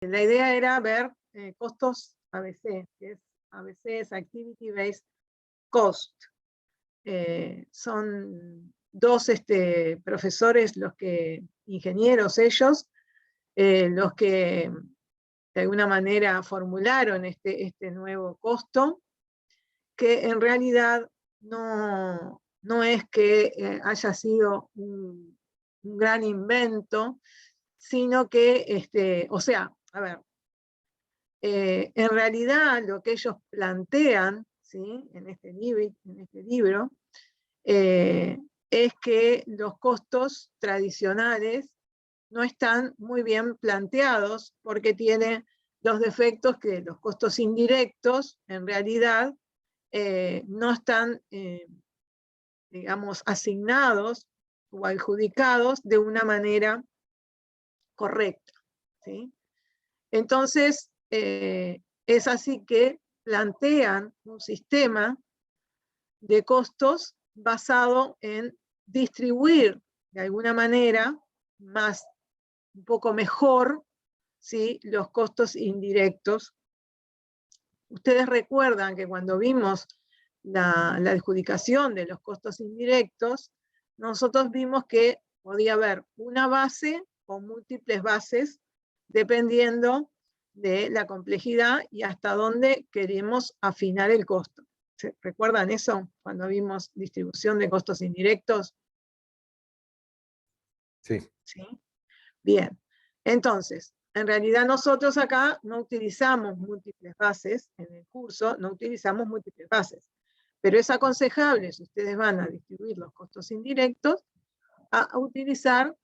La idea era ver costos ABC, que es ABC es Activity Based Cost. Son dos profesores, ingenieros ellos, los que de alguna manera formularon este nuevo costo, que en realidad no es que haya sido un gran invento, sino que, o sea, a ver, en realidad lo que ellos plantean, ¿sí?, en este libro, es que los costos tradicionales no están muy bien planteados porque tiene los defectos que los costos indirectos en realidad no están, digamos, asignados o adjudicados de una manera correcta, ¿sí? Entonces, es así que plantean un sistema de costos basado en distribuir de alguna manera un poco mejor, ¿sí?, los costos indirectos. Ustedes recuerdan que cuando vimos la adjudicación de los costos indirectos, nosotros vimos que podía haber una base o múltiples bases dependiendo de la complejidad y hasta dónde queremos afinar el costo. ¿Recuerdan eso cuando vimos distribución de costos indirectos? Sí. ¿Sí? Bien, entonces, en realidad nosotros acá no utilizamos múltiples bases en el curso, no utilizamos múltiples bases, pero es aconsejable, si ustedes van a distribuir los costos indirectos, a utilizar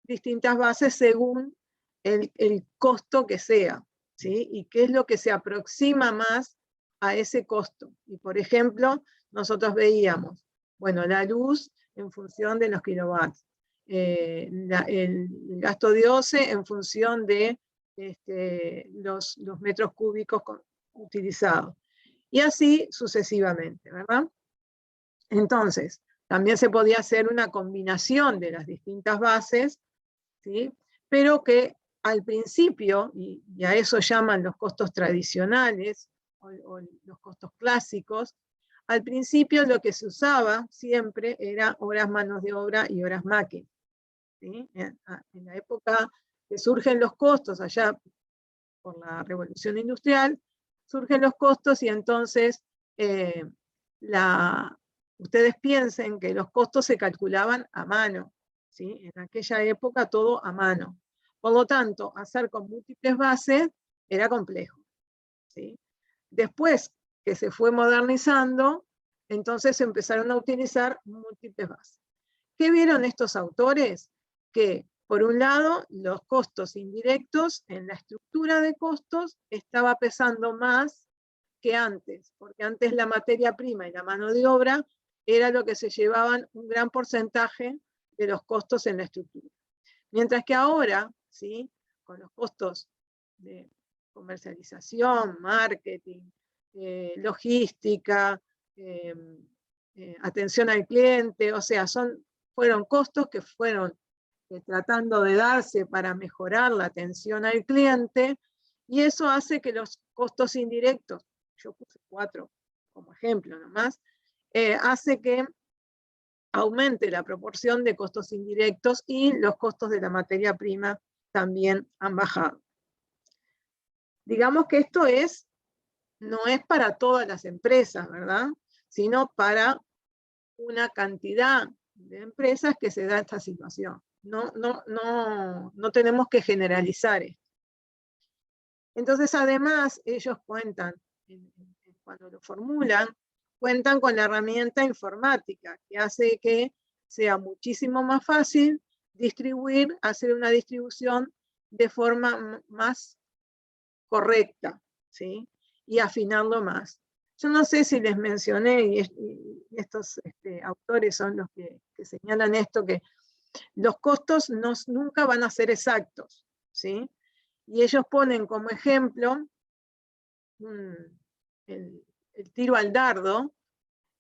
distintas bases según el costo que sea, ¿sí? Y qué es lo que se aproxima más a ese costo. Y por ejemplo, nosotros veíamos, bueno, la luz en función de los kilowatts, el gasto de OCE en función de los metros cúbicos utilizados. Y así sucesivamente, ¿verdad? Entonces, también se podía hacer una combinación de las distintas bases, ¿sí?, pero que al principio, y a eso llaman los costos tradicionales o los costos clásicos, al principio lo que se usaba siempre era horas manos de obra y horas máquina, ¿sí? En la época que surgen los costos, allá por la Revolución Industrial, surgen los costos y entonces ustedes piensen que los costos se calculaban a mano, ¿sí? En aquella época todo a mano. Por lo tanto, hacer con múltiples bases era complejo, ¿sí? Después que se fue modernizando, entonces empezaron a utilizar múltiples bases. ¿Qué vieron estos autores? Que, por un lado, los costos indirectos en la estructura de costos estaba pesando más que antes, porque antes la materia prima y la mano de obra era lo que se llevaban un gran porcentaje de los costos en la estructura. Mientras que ahora, ¿sí?, con los costos de comercialización, marketing, logística, atención al cliente, o sea, fueron costos que fueron tratando de darse para mejorar la atención al cliente, y eso hace que los costos indirectos, yo puse 4 como ejemplo nomás, hace que aumente la proporción de costos indirectos y los costos de la materia prima también han bajado. Digamos que esto no es para todas las empresas, ¿verdad?, sino para una cantidad de empresas que se da esta situación. No tenemos que generalizar esto. Entonces, además, ellos cuentan, cuando lo formulan, cuentan con la herramienta informática, que hace que sea muchísimo más fácil hacer una distribución de forma más correcta, ¿sí?, y afinarlo más. Yo no sé si les mencioné, y estos autores son los que señalan esto, que los costos nunca van a ser exactos, ¿sí? Y ellos ponen como ejemplo el tiro al dardo,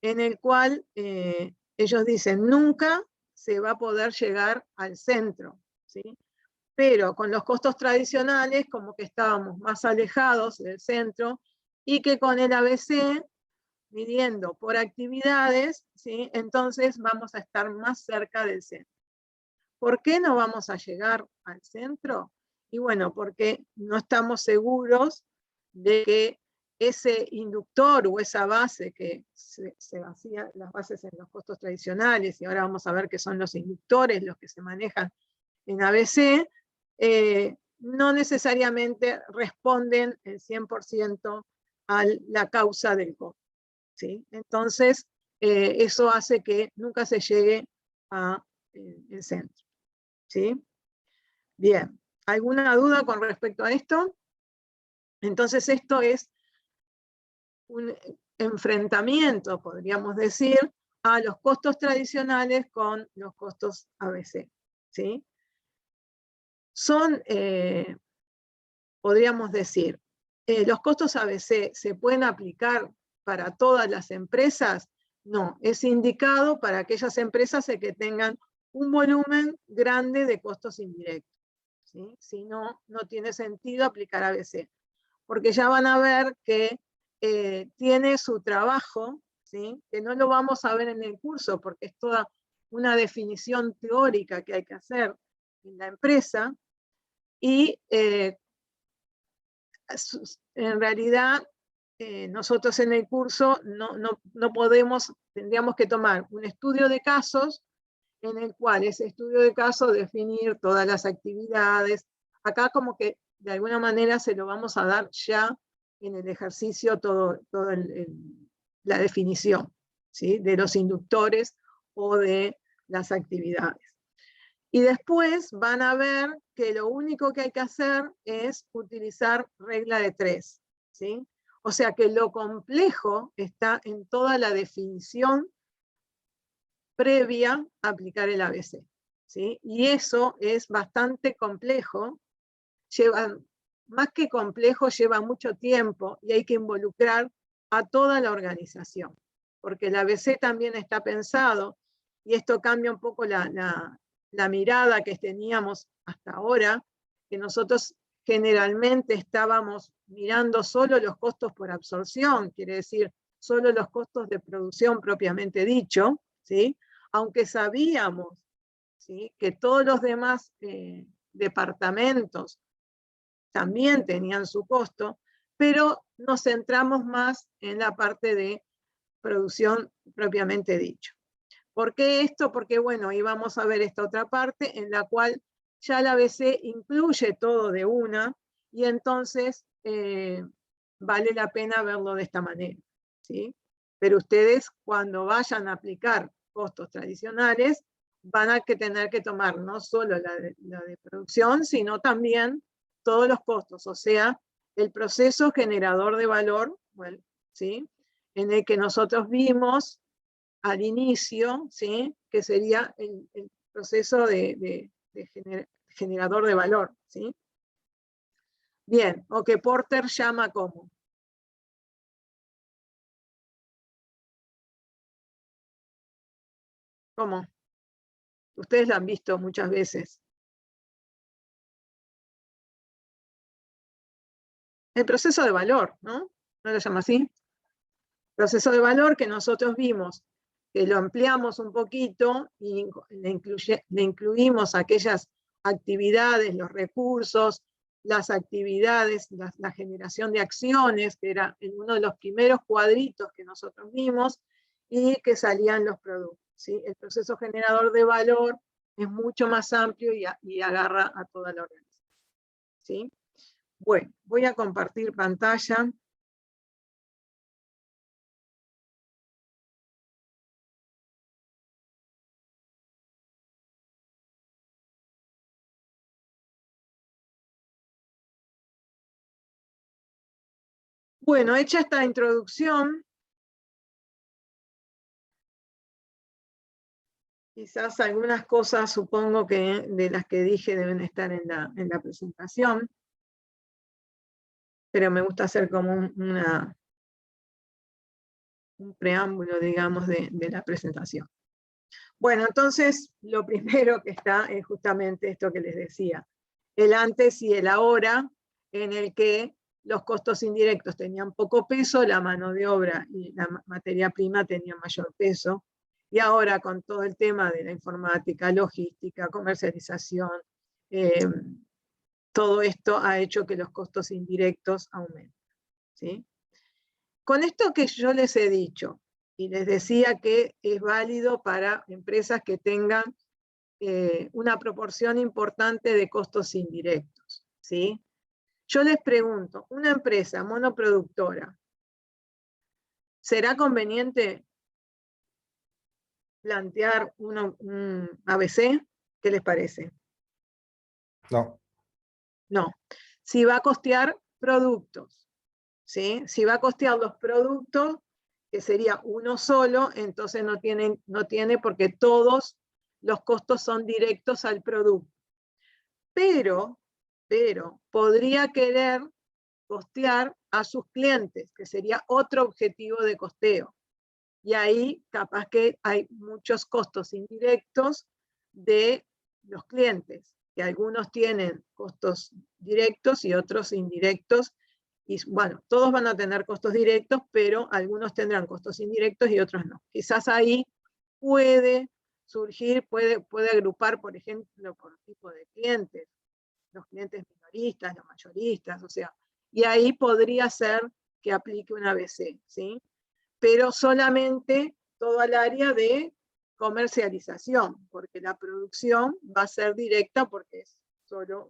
en el cual ellos dicen, nunca se va a poder llegar al centro, ¿sí? pero con los costos tradicionales como que estábamos más alejados del centro, y que con el ABC, midiendo por actividades, ¿sí? Entonces vamos a estar más cerca del centro. ¿Por qué no vamos a llegar al centro? Y bueno, porque no estamos seguros de que ese inductor o esa base que se vacía las bases en los costos tradicionales, y ahora vamos a ver que son los inductores los que se manejan en ABC, no necesariamente responden el 100% a la causa del costo, ¿sí? Entonces, eso hace que nunca se llegue al centro, ¿sí? Bien, ¿alguna duda con respecto a esto? Entonces esto es un enfrentamiento, podríamos decir, a los costos tradicionales con los costos ABC, ¿sí? Son, podríamos decir, ¿los costos ABC se pueden aplicar para todas las empresas? No, es indicado para aquellas empresas que tengan un volumen grande de costos indirectos, ¿sí? Si no, no tiene sentido aplicar ABC, porque ya van a ver que tiene su trabajo, ¿sí? Que no lo vamos a ver en el curso, porque es toda una definición teórica que hay que hacer en la empresa, y en realidad nosotros en el curso no podemos, tendríamos que tomar un estudio de casos en el cual ese estudio de casos definir todas las actividades. Acá como que de alguna manera se lo vamos a dar ya en el ejercicio la definición, ¿sí? De los inductores o de las actividades. Y después van a ver que lo único que hay que hacer es utilizar regla de 3, ¿sí? O sea que lo complejo está en toda la definición previa a aplicar el ABC, ¿sí? Y eso es bastante complejo, más que complejo, lleva mucho tiempo y hay que involucrar a toda la organización, porque el ABC también está pensado, y esto cambia un poco la mirada que teníamos hasta ahora, que nosotros generalmente estábamos mirando solo los costos por absorción, quiere decir, solo los costos de producción propiamente dicho, ¿sí? Aunque sabíamos, ¿sí? Que todos los demás departamentos también tenían su costo, pero nos centramos más en la parte de producción propiamente dicho. ¿Por qué esto? Porque bueno, íbamos a ver esta otra parte en la cual ya la ABC incluye todo de una, y entonces vale la pena verlo de esta manera, ¿sí? Pero ustedes cuando vayan a aplicar costos tradicionales van a tener que tomar no solo la de producción, sino también todos los costos, o sea, el proceso generador de valor, bueno, ¿sí? En el que nosotros vimos al inicio, ¿sí? Que sería el proceso de generador de valor, ¿sí? Bien, o que Porter llama como. ¿Cómo? Ustedes lo han visto muchas veces. El proceso de valor, ¿no? ¿No lo llama así? Proceso de valor que nosotros vimos, que lo ampliamos un poquito y le incluimos aquellas actividades, los recursos, las actividades, la generación de acciones, que era en uno de los primeros cuadritos que nosotros vimos, y que salían los productos, ¿sí? El proceso generador de valor es mucho más amplio y agarra a toda la organización, ¿sí? Bueno, voy a compartir pantalla. Bueno, hecha esta introducción, quizás algunas cosas supongo que de las que dije deben estar en la presentación, pero me gusta hacer como un preámbulo, digamos, de la presentación. Bueno, entonces lo primero que está es justamente esto que les decía. el antes y el ahora, en el que los costos indirectos tenían poco peso, la mano de obra y la materia prima tenían mayor peso, y ahora con todo el tema de la informática, logística, comercialización, todo esto ha hecho que los costos indirectos aumenten, ¿sí? Con esto que yo les he dicho, y les decía que es válido para empresas que tengan una proporción importante de costos indirectos, ¿sí? Yo les pregunto, una empresa monoproductora, ¿será conveniente plantear un ABC? ¿Qué les parece? No. No. Si va a costear productos, ¿sí? Si va a costear los productos, que sería uno solo, entonces no tiene porque todos los costos son directos al producto. Pero podría querer costear a sus clientes, que sería otro objetivo de costeo. Y ahí capaz que hay muchos costos indirectos de los clientes, que algunos tienen costos directos y otros indirectos. Y bueno, todos van a tener costos directos, pero algunos tendrán costos indirectos y otros no. Quizás ahí puede surgir, puede agrupar, por ejemplo, por tipo de clientes, los clientes minoristas, los mayoristas, o sea, y ahí podría ser que aplique un ABC, ¿sí? Pero solamente todo el área de comercialización, porque la producción va a ser directa porque es solo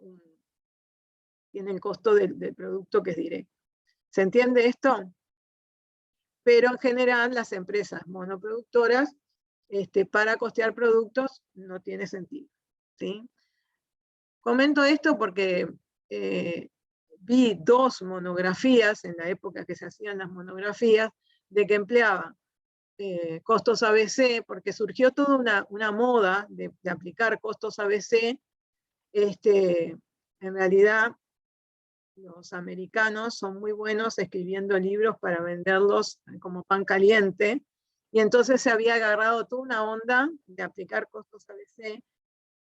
tiene el costo del producto que es directo. ¿Se entiende esto? Pero en general las empresas monoproductoras, para costear productos no tiene sentido, ¿sí? Comento esto porque vi 2 monografías en la época que se hacían las monografías de que empleaban costos ABC, porque surgió toda una moda de aplicar costos ABC. En realidad, los americanos son muy buenos escribiendo libros para venderlos como pan caliente, y entonces se había agarrado toda una onda de aplicar costos ABC,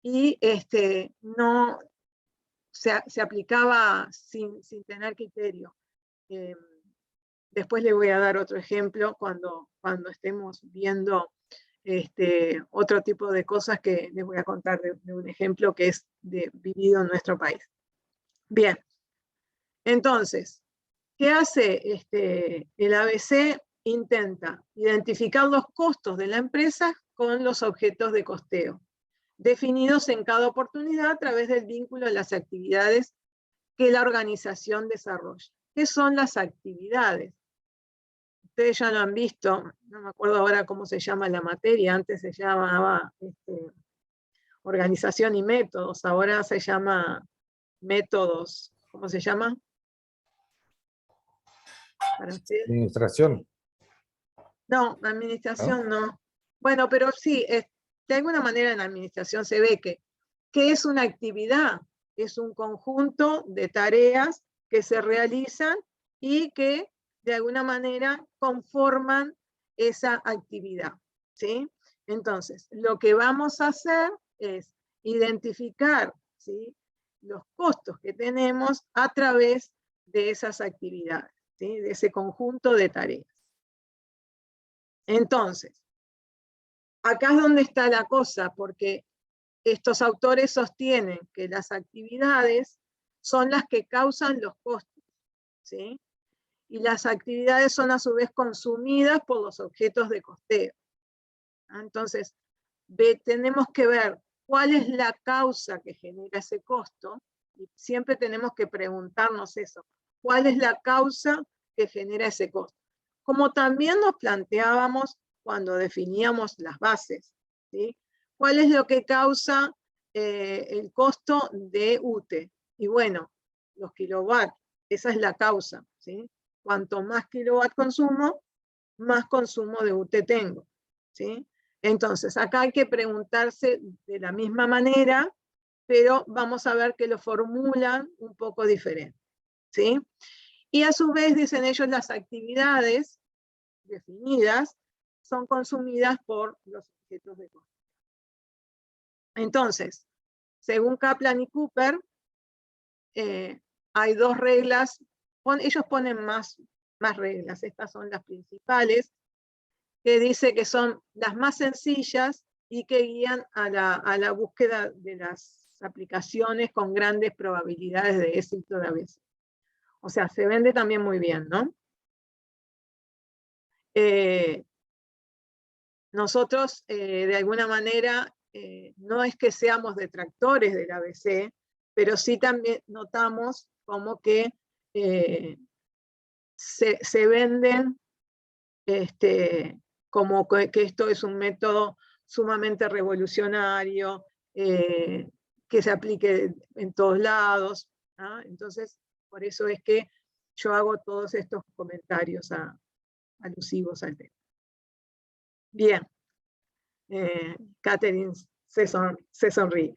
y no se aplicaba sin tener criterio. Después le voy a dar otro ejemplo cuando estemos viendo otro tipo de cosas que les voy a contar de un ejemplo que es vivido en nuestro país. Bien, entonces, ¿qué hace el ABC? Intenta identificar los costos de la empresa con los objetos de costeo, definidos en cada oportunidad a través del vínculo de las actividades que la organización desarrolla. ¿Qué son las actividades? Ustedes ya lo han visto, no me acuerdo ahora cómo se llama la materia, antes se llamaba organización y métodos, ahora se llama métodos, ¿cómo se llama? ¿Para ustedes? Administración. No, administración no. Bueno, pero sí, de alguna manera en la administración se ve que es una actividad, es un conjunto de tareas que se realizan y que de alguna manera conforman esa actividad, ¿sí? Entonces, lo que vamos a hacer es identificar, ¿sí?, los costos que tenemos a través de esas actividades, ¿sí?, de ese conjunto de tareas. Entonces, acá es donde está la cosa, porque estos autores sostienen que las actividades son las que causan los costos, ¿sí? Y las actividades son a su vez consumidas por los objetos de costeo. Entonces, tenemos que ver cuál es la causa que genera ese costo, y siempre tenemos que preguntarnos eso, ¿cuál es la causa que genera ese costo? Como también nos planteábamos cuando definíamos las bases, ¿sí? ¿Cuál es lo que causa el costo de UTE? Y bueno, los kilowatts, esa es la causa, ¿sí? Cuanto más kilowatt consumo, más consumo de UTE tengo, ¿sí? Entonces, acá hay que preguntarse de la misma manera, pero vamos a ver que lo formulan un poco diferente, ¿sí? Y a su vez, dicen ellos, las actividades definidas son consumidas por los objetos de costo. Entonces, según Kaplan y Cooper, hay dos reglas, ellos ponen más reglas, estas son las principales, que dice que son las más sencillas y que guían a la búsqueda de las aplicaciones con grandes probabilidades de éxito de ABC. O sea, se vende también muy bien, ¿no? Nosotros, de alguna manera, no es que seamos detractores del ABC, pero sí también notamos como que se venden como que esto es un método sumamente revolucionario, que se aplique en todos lados, ¿no? Entonces, por eso es que yo hago todos estos comentarios alusivos al tema. Bien. Catherine se sonríe.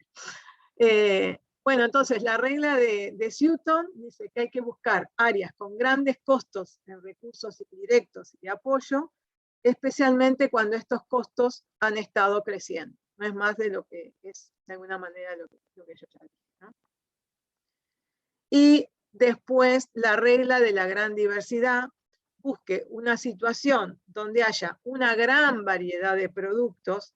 Bueno, entonces la regla de Sutton dice que hay que buscar áreas con grandes costos en recursos directos y de apoyo, especialmente cuando estos costos han estado creciendo. No es más de lo que es, de alguna manera, lo que yo ya dije, ¿no? Y después la regla de la gran diversidad, busque una situación donde haya una gran variedad de productos,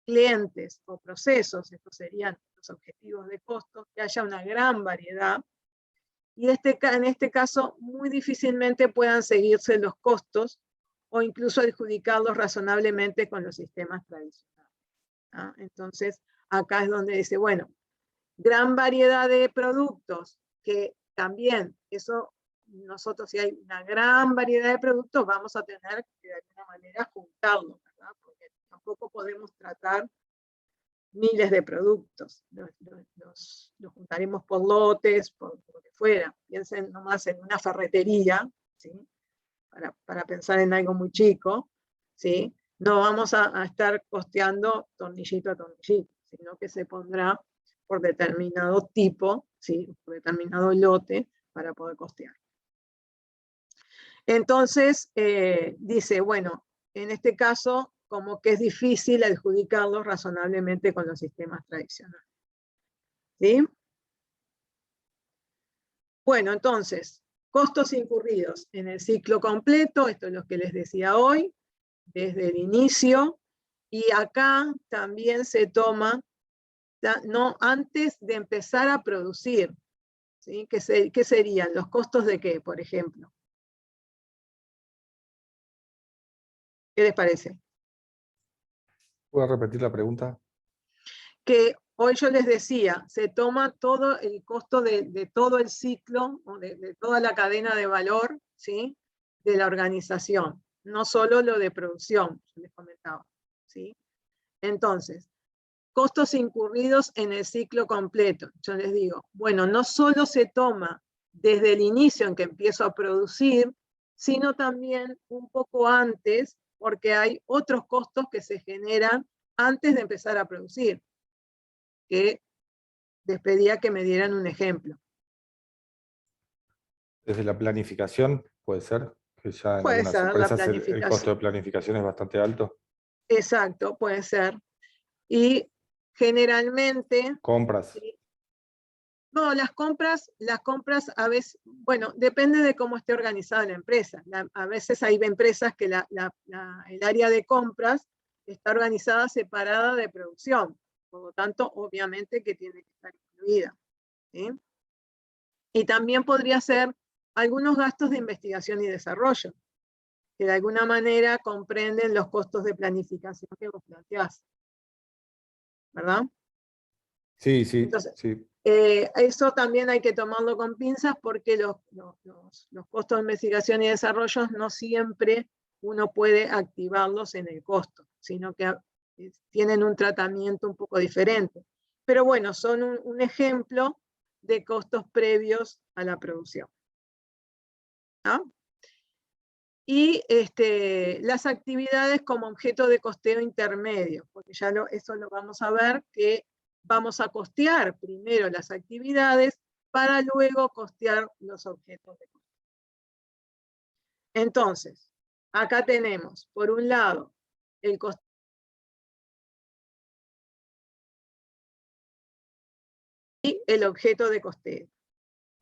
clientes o procesos, estos serían los objetivos de costos, que haya una gran variedad, y en este caso muy difícilmente puedan seguirse los costos o incluso adjudicarlos razonablemente con los sistemas tradicionales, ¿no? Entonces, acá es donde dice, bueno, gran variedad de productos, que también eso, nosotros si hay una gran variedad de productos, vamos a tener que de alguna manera juntarlos, ¿verdad? Porque tampoco podemos tratar miles de productos, los juntaremos por lotes, por lo que fuera. Piensen nomás en una ferretería, ¿sí? Para pensar en algo muy chico, ¿sí? No vamos a estar costeando tornillito a tornillito, sino que se pondrá por determinado tipo, ¿sí? Por determinado lote, para poder costear. Entonces, dice, bueno, en este caso, como que es difícil adjudicarlos razonablemente con los sistemas tradicionales. ¿Sí? Bueno, entonces, costos incurridos en el ciclo completo, esto es lo que les decía hoy, desde el inicio, y acá también se toma, no antes de empezar a producir, ¿sí? ¿Qué serían? ¿Los costos de qué, por ejemplo? ¿Qué les parece? ¿Puedo repetir la pregunta? Que hoy yo les decía, se toma todo el costo de todo el ciclo, de toda la cadena de valor, ¿sí? De la organización, no solo lo de producción, yo les comentaba, ¿sí? Entonces, costos incurridos en el ciclo completo. Yo les digo, bueno, no solo se toma desde el inicio en que empiezo a producir, sino también un poco antes, porque hay otros costos que se generan antes de empezar a producir, que les pedía que me dieran un ejemplo. Desde la planificación, puede ser, que ya en Puede algunas ser la empresas el planificación. costo de planificación es bastante alto. Exacto, puede ser. Y generalmente... Compras. ¿sí? No, las compras a veces, bueno, depende de cómo esté organizada la empresa. A veces hay empresas que el área de compras está organizada separada de producción. Por lo tanto, obviamente que tiene que estar incluida, ¿sí? Y también podría ser algunos gastos de investigación y desarrollo, que de alguna manera comprenden los costos de planificación que vos planteás, ¿verdad? Sí, sí, Entonces, sí. eso también hay que tomarlo con pinzas porque los costos de investigación y desarrollo no siempre uno puede activarlos en el costo, sino que tienen un tratamiento un poco diferente. Pero bueno, son un ejemplo de costos previos a la producción, ¿no? Y las actividades como objeto de costeo intermedio, porque ya eso lo vamos a ver, que vamos a costear primero las actividades para luego costear los objetos de costeo. Entonces, acá tenemos, por un lado, el costeo y el objeto de costeo.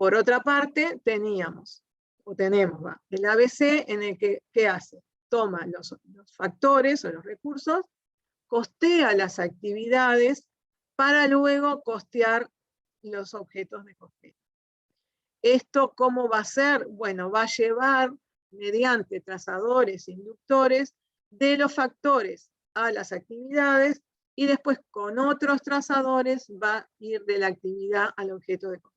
Por otra parte, tenemos el ABC en el que, ¿qué hace? Toma los factores o los recursos, costea las actividades para luego costear los objetos de costeo. ¿Esto cómo va a ser? Bueno, va a llevar mediante trazadores, inductores, de los factores a las actividades y después con otros trazadores va a ir de la actividad al objeto de costeo.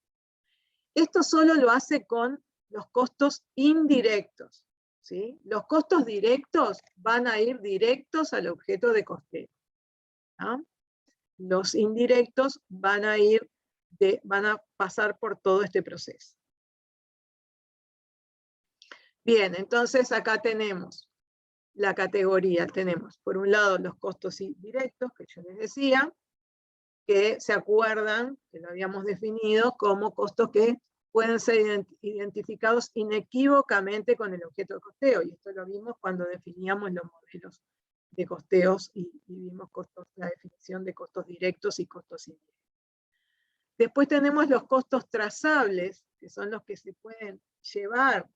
Esto solo lo hace con los costos indirectos, ¿sí? Los costos directos van a ir directos al objeto de costeo, ¿no? Los indirectos van a pasar por todo este proceso. Bien, entonces acá tenemos la categoría. Tenemos, por un lado, los costos indirectos, que yo les decía, que se acuerdan, que lo habíamos definido como costos que pueden ser identificados inequívocamente con el objeto de costeo. Y esto lo vimos cuando definíamos los modelos de costeos y vimos la definición de costos directos y costos indirectos. Después tenemos los costos trazables, que son los que se pueden llevar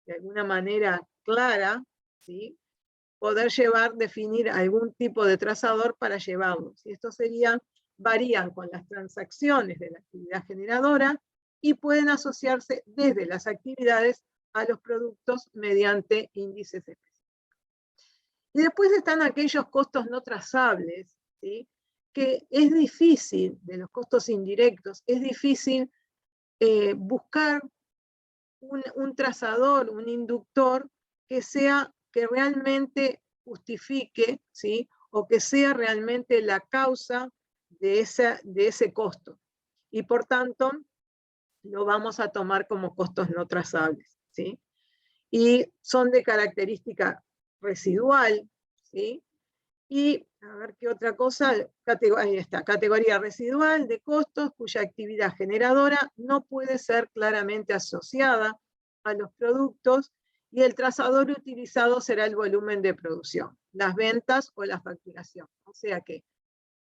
de alguna manera clara, ¿sí? Poder definir algún tipo de trazador para llevarlos. Y estos varían con las transacciones de la actividad generadora y pueden asociarse desde las actividades a los productos mediante índices específicos. Y después están aquellos costos no trazables, ¿sí? Que es difícil, de los costos indirectos, es difícil buscar un trazador, un inductor que realmente justifique, ¿sí? O que sea realmente la causa de ese costo. Y por tanto, lo vamos a tomar como costos no trazables, ¿sí? Y son de característica residual, ¿sí? Y, a ver qué otra cosa, ahí está, categoría residual de costos cuya actividad generadora no puede ser claramente asociada a los productos y el trazador utilizado será el volumen de producción, las ventas o la facturación. O sea que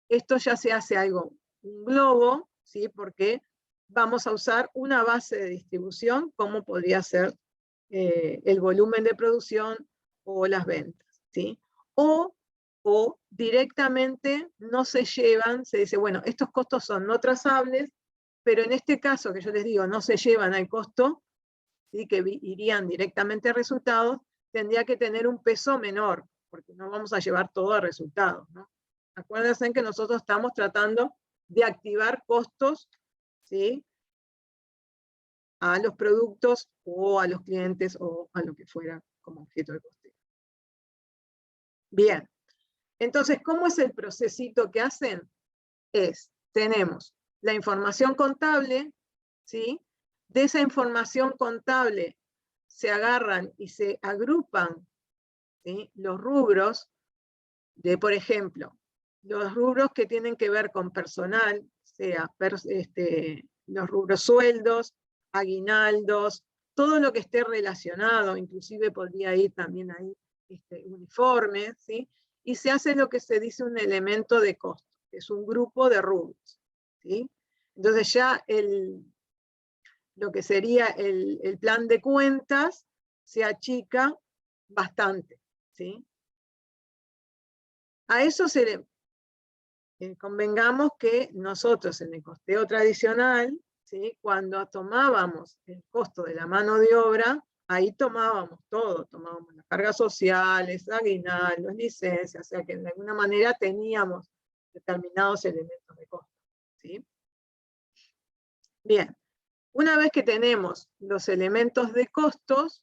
esto ya se hace un globo, ¿sí? Porque vamos a usar una base de distribución como podría ser el volumen de producción o las ventas, ¿sí? O directamente no se llevan, se dice, bueno, estos costos son no trazables, pero en este caso que yo les digo, no se llevan al costo, ¿sí? Que irían directamente a resultados, tendría que tener un peso menor, porque no vamos a llevar todo a resultados, ¿no? Acuérdense que nosotros estamos tratando de activar costos, ¿sí? A los productos o a los clientes o a lo que fuera como objeto de costeo. Bien, entonces, ¿cómo es el procesito que hacen? Tenemos la información contable, ¿sí? De esa información contable se agarran y se agrupan, ¿sí? Los rubros por ejemplo, los rubros que tienen que ver con personal, sea los rubros sueldos, aguinaldos, todo lo que esté relacionado, inclusive podría ir también ahí uniformes, ¿sí? Y se hace lo que se dice un elemento de costo, que es un grupo de rubros, ¿sí? Entonces ya lo que sería el plan de cuentas se achica bastante, ¿sí? A eso convengamos que nosotros en el costeo tradicional, ¿sí? Cuando tomábamos el costo de la mano de obra, ahí tomábamos todo, tomábamos las cargas sociales, aguinaldos, licencias, o sea que de alguna manera teníamos determinados elementos de costo, ¿sí? Bien, una vez que tenemos los elementos de costos,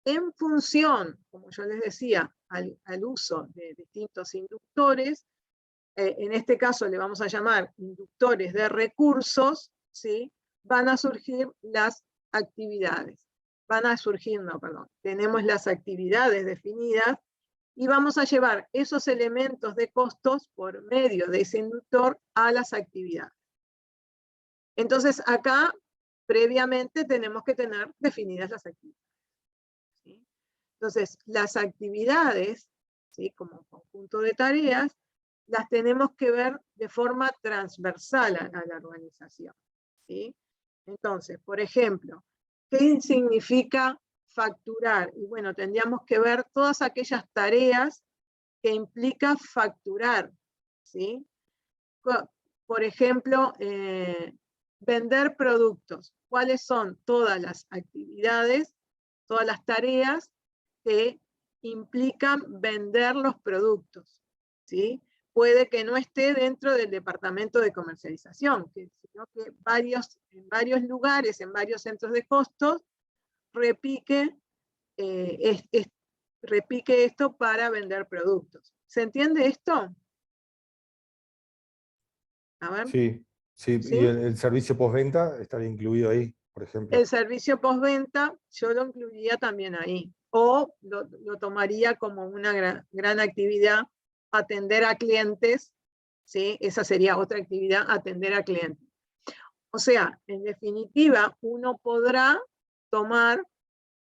en función, como yo les decía, al uso de distintos inductores, en este caso le vamos a llamar inductores de recursos, ¿sí? Van a surgir las actividades. Tenemos las actividades definidas y vamos a llevar esos elementos de costos por medio de ese inductor a las actividades. Entonces acá, previamente, tenemos que tener definidas las actividades, ¿sí? Entonces, las actividades, ¿sí? Como conjunto de tareas, las tenemos que ver de forma transversal a la organización, ¿sí? Entonces, por ejemplo, ¿qué significa facturar? Y bueno, tendríamos que ver todas aquellas tareas que implica facturar, ¿sí? Por ejemplo, vender productos. ¿Cuáles son todas las actividades, todas las tareas que implican vender los productos? ¿Sí? Puede que no esté dentro del departamento de comercialización, sino que en varios lugares, en varios centros de costos, repique esto para vender productos. ¿Se entiende esto? A ver. Sí, sí. ¿Sí? Y el servicio postventa estaría incluido ahí, por ejemplo. El servicio postventa yo lo incluiría también ahí. O lo tomaría como una gran actividad, atender a clientes, ¿sí? Esa sería otra actividad, atender a clientes. O sea, en definitiva, uno podrá tomar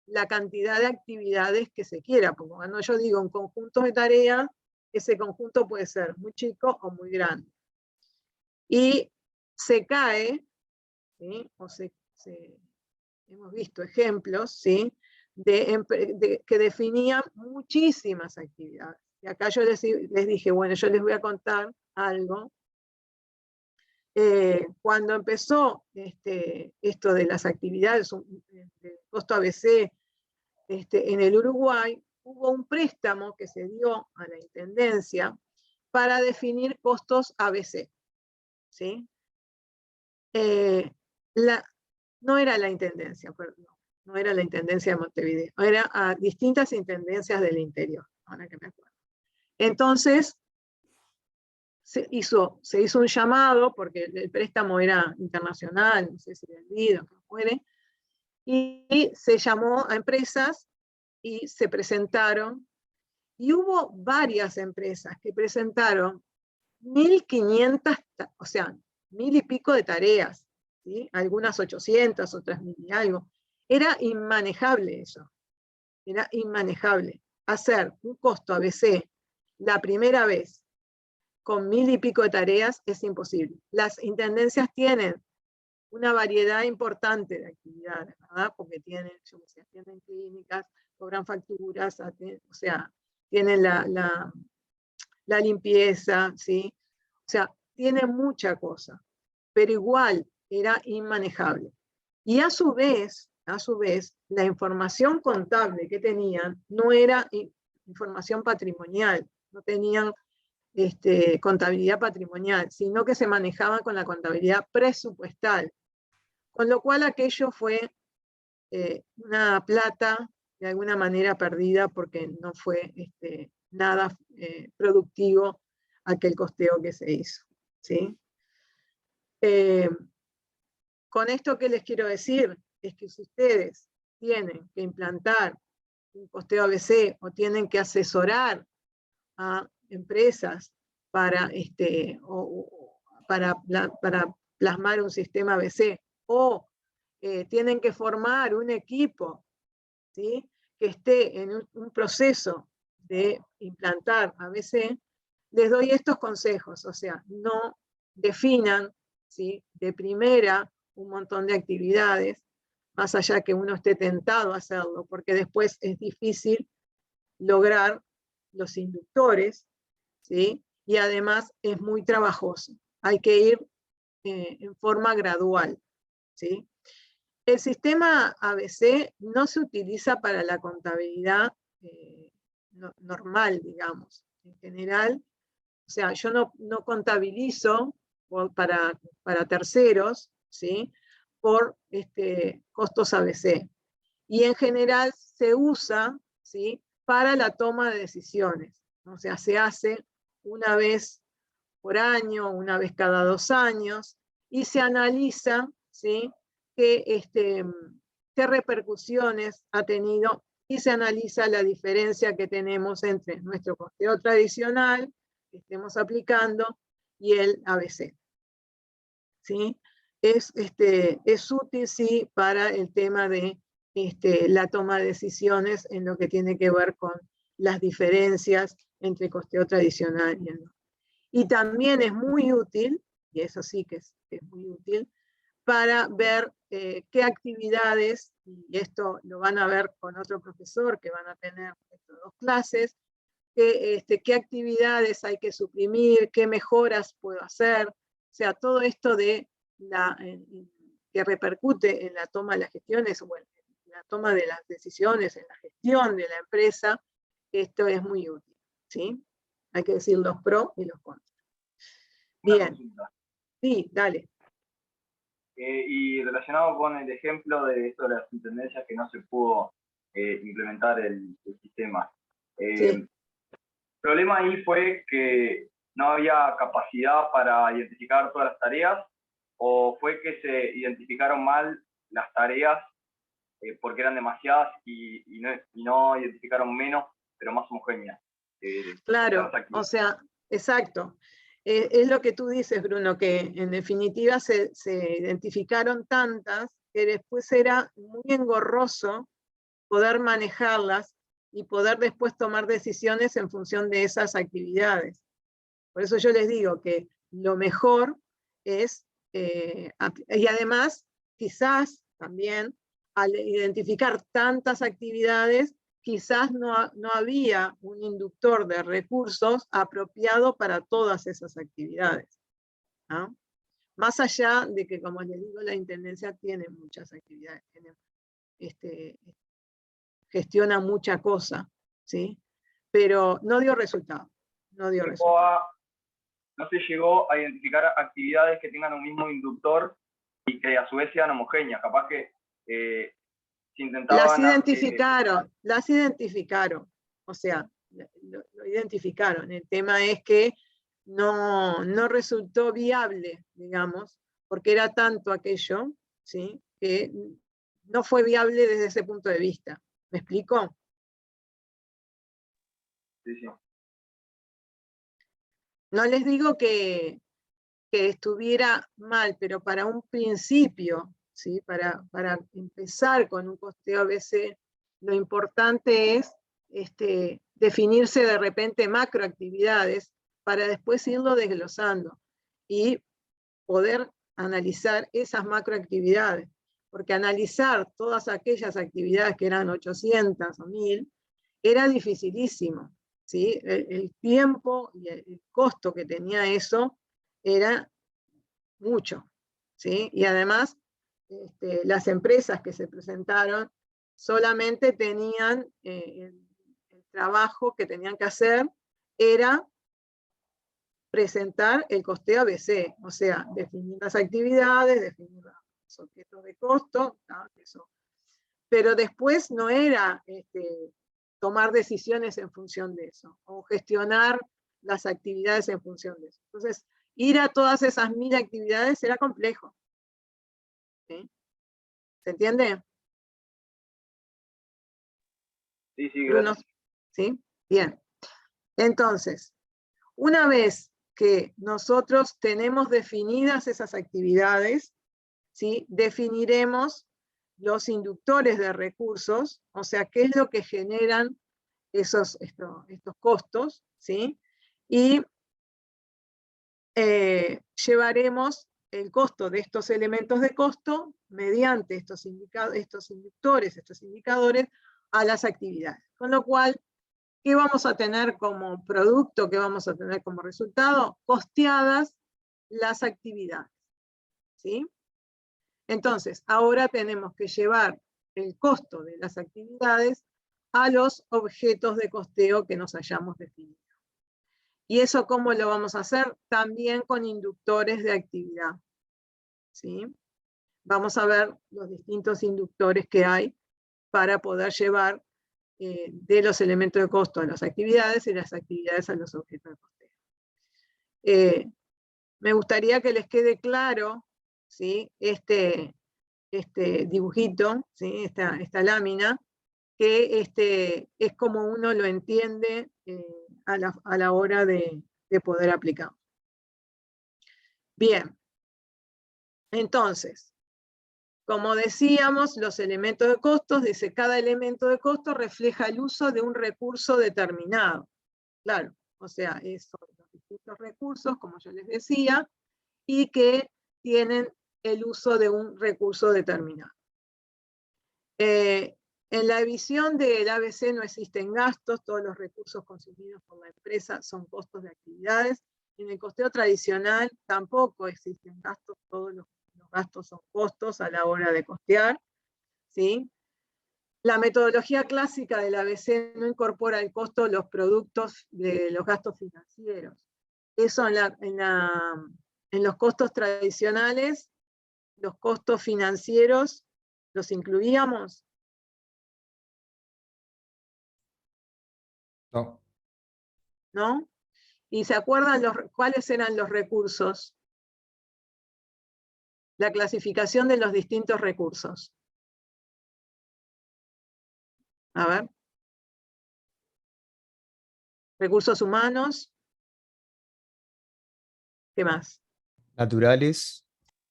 la cantidad de actividades que se quiera, porque cuando yo digo un conjunto de tareas, ese conjunto puede ser muy chico o muy grande. Y se cae, ¿sí? Hemos visto ejemplos, ¿sí? Que definían muchísimas actividades. Y acá yo les dije, bueno, yo les voy a contar algo. Cuando empezó esto de las actividades, del costo ABC en el Uruguay, hubo un préstamo que se dio a la Intendencia para definir costos ABC. ¿Sí? No era la Intendencia, perdón, no era la Intendencia de Montevideo, era a distintas intendencias del interior, ahora que me acuerdo. Entonces, se hizo un llamado, porque el préstamo era internacional, no sé si vendido, que fuere, y se llamó a empresas y se presentaron, y hubo varias empresas que presentaron 1.500, o sea, 1.000 y pico de tareas, ¿sí? Algunas 800, otras 1.000 y algo. Era inmanejable eso, era inmanejable. Hacer un costo ABC la primera vez con 1.000 y pico de tareas es imposible. Las intendencias tienen una variedad importante de actividades, ¿verdad? Porque tienen, yo sé, atienden clínicas, cobran facturas, o sea, tienen la limpieza, ¿sí? O sea, tiene mucha cosa, pero igual era inmanejable. Y a su vez, la información contable que tenían no era información patrimonial, no tenían contabilidad patrimonial, sino que se manejaban con la contabilidad presupuestal. Con lo cual aquello fue una plata de alguna manera perdida porque no fue nada productivo aquel costeo que se hizo. ¿Sí? Con esto, ¿qué les quiero decir? Es que si ustedes tienen que implantar un costeo ABC o tienen que asesorar a empresas para, para plasmar un sistema ABC o tienen que formar un equipo, ¿sí? Que esté en un proceso de implantar ABC, les doy estos consejos, o sea, no definan, ¿sí? De primera un montón de actividades, más allá que uno esté tentado a hacerlo, porque después es difícil lograr los inductores, ¿sí? Y además es muy trabajoso. Hay que ir en forma gradual, ¿sí? El sistema ABC no se utiliza para la contabilidad normal, digamos. En general, o sea, yo no contabilizo para terceros, ¿sí? Por costos ABC. Y en general se usa, ¿sí? Para la toma de decisiones. O sea, se hace una vez por año, una vez cada 2 años, y se analiza, ¿sí? qué repercusiones ha tenido y se analiza la diferencia que tenemos entre nuestro costeo tradicional que estemos aplicando y el ABC. ¿Sí? Es útil, sí, para el tema de la toma de decisiones en lo que tiene que ver con las diferencias entre costeo tradicional y el no. Y también es muy útil, y eso sí que es muy útil, para ver qué actividades, y esto lo van a ver con otro profesor que van a tener estas 2 clases, qué actividades hay que suprimir, qué mejoras puedo hacer, o sea, todo esto de que repercute en la toma de las gestiones, bueno, en la toma de las decisiones, en la gestión de la empresa, esto es muy útil, ¿sí? Hay que decir los pros y los contras. Bien. Sí, dale. Y relacionado con el ejemplo de esto de las intendencias que no se pudo implementar el sistema. Sí. El problema ahí fue que no había capacidad para identificar todas las tareas, o fue que se identificaron mal las tareas porque eran demasiadas y no identificaron menos, pero más homogéneas. Claro, o sea, exacto. Es lo que tú dices, Bruno, que en definitiva se identificaron tantas que después era muy engorroso poder manejarlas y poder después tomar decisiones en función de esas actividades. Por eso yo les digo que lo mejor es, y además, quizás también, al identificar tantas actividades, quizás no había un inductor de recursos apropiado para todas esas actividades, ¿no? Más allá de que, como les digo, la Intendencia tiene muchas actividades, gestiona mucha cosa, ¿sí? Pero no dio resultado. No dio resultado. No se llegó a identificar actividades que tengan un mismo inductor y que a su vez sean homogéneas. Capaz que se intentaban... Las identificaron. O sea, lo identificaron. El tema es que no resultó viable, digamos, porque era tanto aquello, ¿sí? Que no fue viable desde ese punto de vista. ¿Me explico? Sí, sí. No les digo que estuviera mal, pero para un principio, ¿sí? Para empezar con un costeo ABC, lo importante es definirse de repente macroactividades para después irlo desglosando y poder analizar esas macroactividades. Porque analizar todas aquellas actividades que eran 800 o 1000 era dificilísimo, ¿sí? El tiempo y el costo que tenía eso era mucho, ¿sí? Y además, las empresas que se presentaron solamente tenían el trabajo que tenían que hacer era presentar el costeo ABC, o sea, definir las actividades, definir los objetos de costo, ¿no? Eso. Pero después no era tomar decisiones en función de eso, o gestionar las actividades en función de eso. Entonces, ir a todas esas 1000 actividades era complejo. ¿Sí? ¿Se entiende? Sí, sí, gracias. ¿Sí? Bien. Entonces, una vez que nosotros tenemos definidas esas actividades, ¿sí? Definiremos los inductores de recursos, o sea, qué es lo que generan estos costos, ¿sí? Y llevaremos el costo de estos elementos de costo mediante estos inductores, estos indicadores, a las actividades. Con lo cual, ¿qué vamos a tener como producto? ¿Qué vamos a tener como resultado? Costeadas las actividades, ¿sí? Entonces, ahora tenemos que llevar el costo de las actividades a los objetos de costeo que nos hayamos definido. ¿Y eso cómo lo vamos a hacer? También con inductores de actividad, ¿sí? Vamos a ver los distintos inductores que hay para poder llevar de los elementos de costo a las actividades y las actividades a los objetos de costeo. Me gustaría que les quede claro, ¿sí? Este dibujito, ¿sí? esta lámina, que es como uno lo entiende a la hora de poder aplicar. Bien, entonces, como decíamos, los elementos de costos, dice, cada elemento de costo refleja el uso de un recurso determinado. Claro, o sea, son los distintos recursos, como yo les decía, y que tienen el uso de un recurso determinado. En la visión del ABC no existen gastos, todos los recursos consumidos por la empresa son costos de actividades. En el costeo tradicional tampoco existen gastos, todos los gastos son costos a la hora de costear, ¿sí? La metodología clásica del ABC no incorpora el costo de los productos de los gastos financieros. Eso en los costos tradicionales, los costos financieros, ¿los incluíamos? No. ¿No? ¿Y se acuerdan cuáles eran los recursos? La clasificación de los distintos recursos. A ver. Recursos humanos. ¿Qué más? Naturales.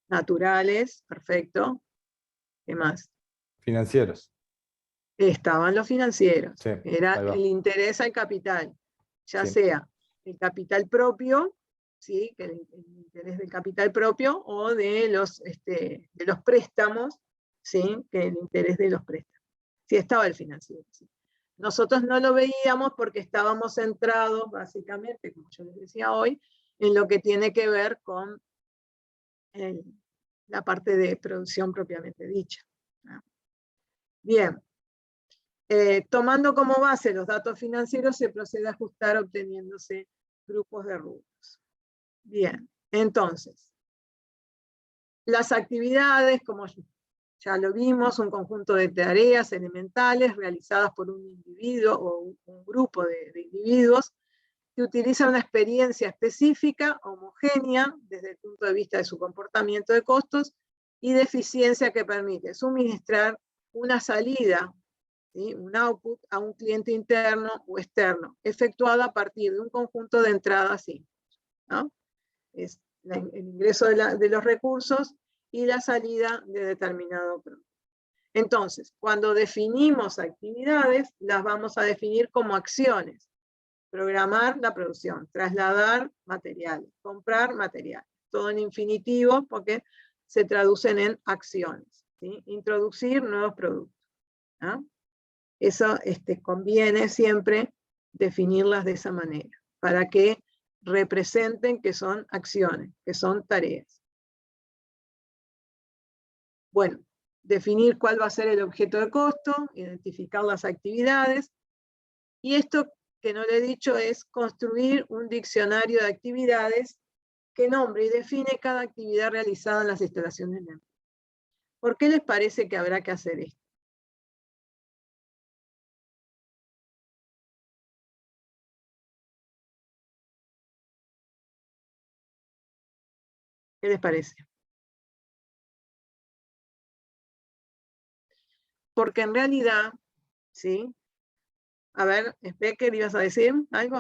Naturales, perfecto. ¿Qué más? Financieros. Estaban los financieros. Sí, Era ahí va. el interés al capital, ya Sí. sea el capital propio, ¿sí? Que el interés del capital propio, o de los préstamos, ¿sí? Que el interés de los préstamos. Sí, estaba el financiero. ¿Sí? Nosotros no lo veíamos porque estábamos centrados, básicamente, como yo les decía hoy, en lo que tiene que ver con la parte de producción propiamente dicha. ¿No? Bien. Tomando como base los datos financieros, se procede a ajustar obteniéndose grupos de rubros. Bien, entonces, las actividades, como ya lo vimos, un conjunto de tareas elementales realizadas por un individuo o un grupo de individuos que utiliza una experiencia específica, homogénea, desde el punto de vista de su comportamiento de costos y de eficiencia que permite suministrar una salida, ¿sí? Un output a un cliente interno o externo, efectuada a partir de un conjunto de entradas simples, ¿no? Es el ingreso de los recursos y la salida de determinado producto. Entonces, cuando definimos actividades, las vamos a definir como acciones. Programar la producción, trasladar materiales, comprar materiales, todo en infinitivo porque se traducen en acciones, ¿sí? Introducir nuevos productos, ¿no? Eso conviene siempre definirlas de esa manera, para que representen que son acciones, que son tareas. Bueno, definir cuál va a ser el objeto de costo, identificar las actividades, y esto que no le he dicho es construir un diccionario de actividades que nombre y define cada actividad realizada en las instalaciones de empresa. ¿Por qué les parece que habrá que hacer esto? ¿Qué les parece? Porque en realidad, ¿sí? A ver, Becker, ¿ibas a decir algo?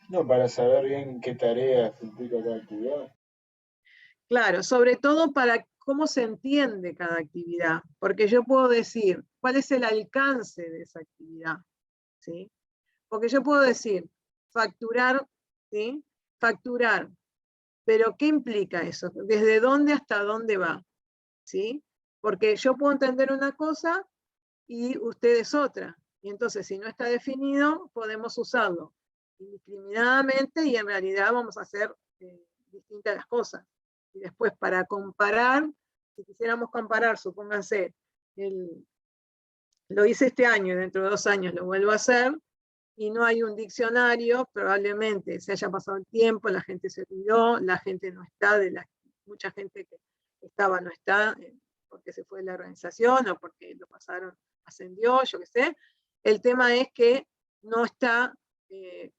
No, para saber bien qué tareas implica cada actividad. Claro, sobre todo para cómo se entiende cada actividad, porque yo puedo decir cuál es el alcance de esa actividad, ¿sí? Porque yo puedo decir facturar, ¿sí? Facturar, pero ¿qué implica eso? ¿Desde dónde hasta dónde va? ¿Sí? Porque yo puedo entender una cosa y ustedes otra, y entonces si no está definido, podemos usarlo indiscriminadamente y en realidad vamos a hacer distintas las cosas. Y después para comparar, si quisiéramos comparar, supónganse, lo hice este año y dentro de 2 años lo vuelvo a hacer, y no hay un diccionario, probablemente se haya pasado el tiempo, la gente se olvidó, la gente no está, mucha gente que estaba no está, porque se fue de la organización o porque lo pasaron, ascendió, yo qué sé. El tema es que no está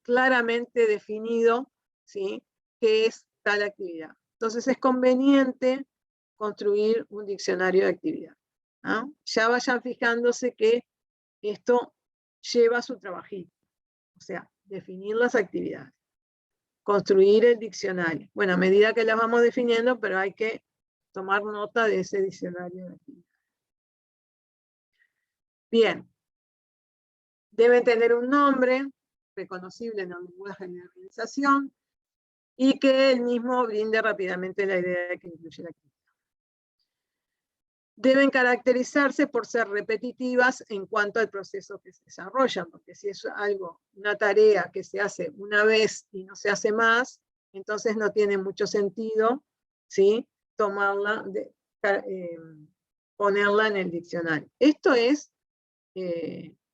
claramente definido, ¿sí?, qué es tal actividad. Entonces es conveniente construir un diccionario de actividad, ¿no? Ya vayan fijándose que esto lleva su trabajito. O sea, definir las actividades, construir el diccionario. Bueno, a medida que las vamos definiendo, pero hay que tomar nota de ese diccionario de actividades. Bien. Deben tener un nombre reconocible en el lenguaje de la organización y que el mismo brinde rápidamente la idea de que incluye la actividad. deben caracterizarse por ser repetitivas en cuanto al proceso que se desarrollan, porque si es una tarea que se hace una vez y no se hace más, entonces no tiene mucho sentido, ¿sí?, tomarla, ponerla en el diccionario. Esto es,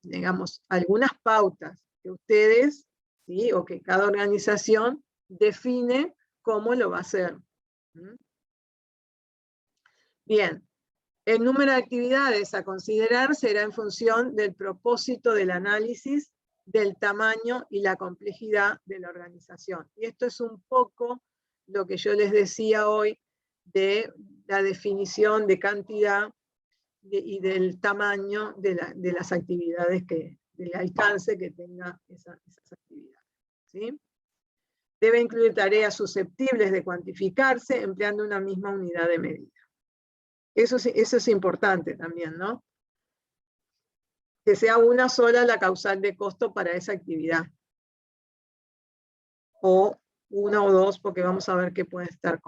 digamos, algunas pautas que ustedes, ¿sí?, o que cada organización define cómo lo va a hacer. Bien. El número de actividades a considerar será en función del propósito del análisis, del tamaño y la complejidad de la organización. Y esto es un poco lo que yo les decía hoy de la definición de cantidad y del tamaño de las actividades, del alcance que tenga esas actividades, ¿sí? Debe incluir tareas susceptibles de cuantificarse empleando una misma unidad de medida. Eso es importante también, ¿no? Que sea una sola la causal de costo para esa actividad. O una o dos, porque vamos a ver que puede estar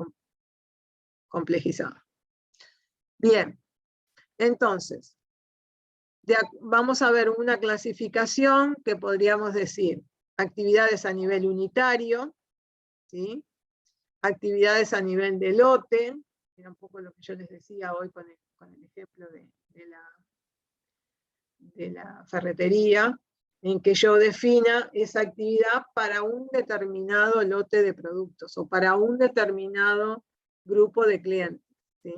complejizada. Bien, entonces, vamos a ver una clasificación que podríamos decir actividades a nivel unitario, ¿sí? Actividades a nivel de lote, era un poco lo que yo les decía hoy con el ejemplo de la ferretería, en que yo defina esa actividad para un determinado lote de productos o para un determinado grupo de clientes, ¿sí?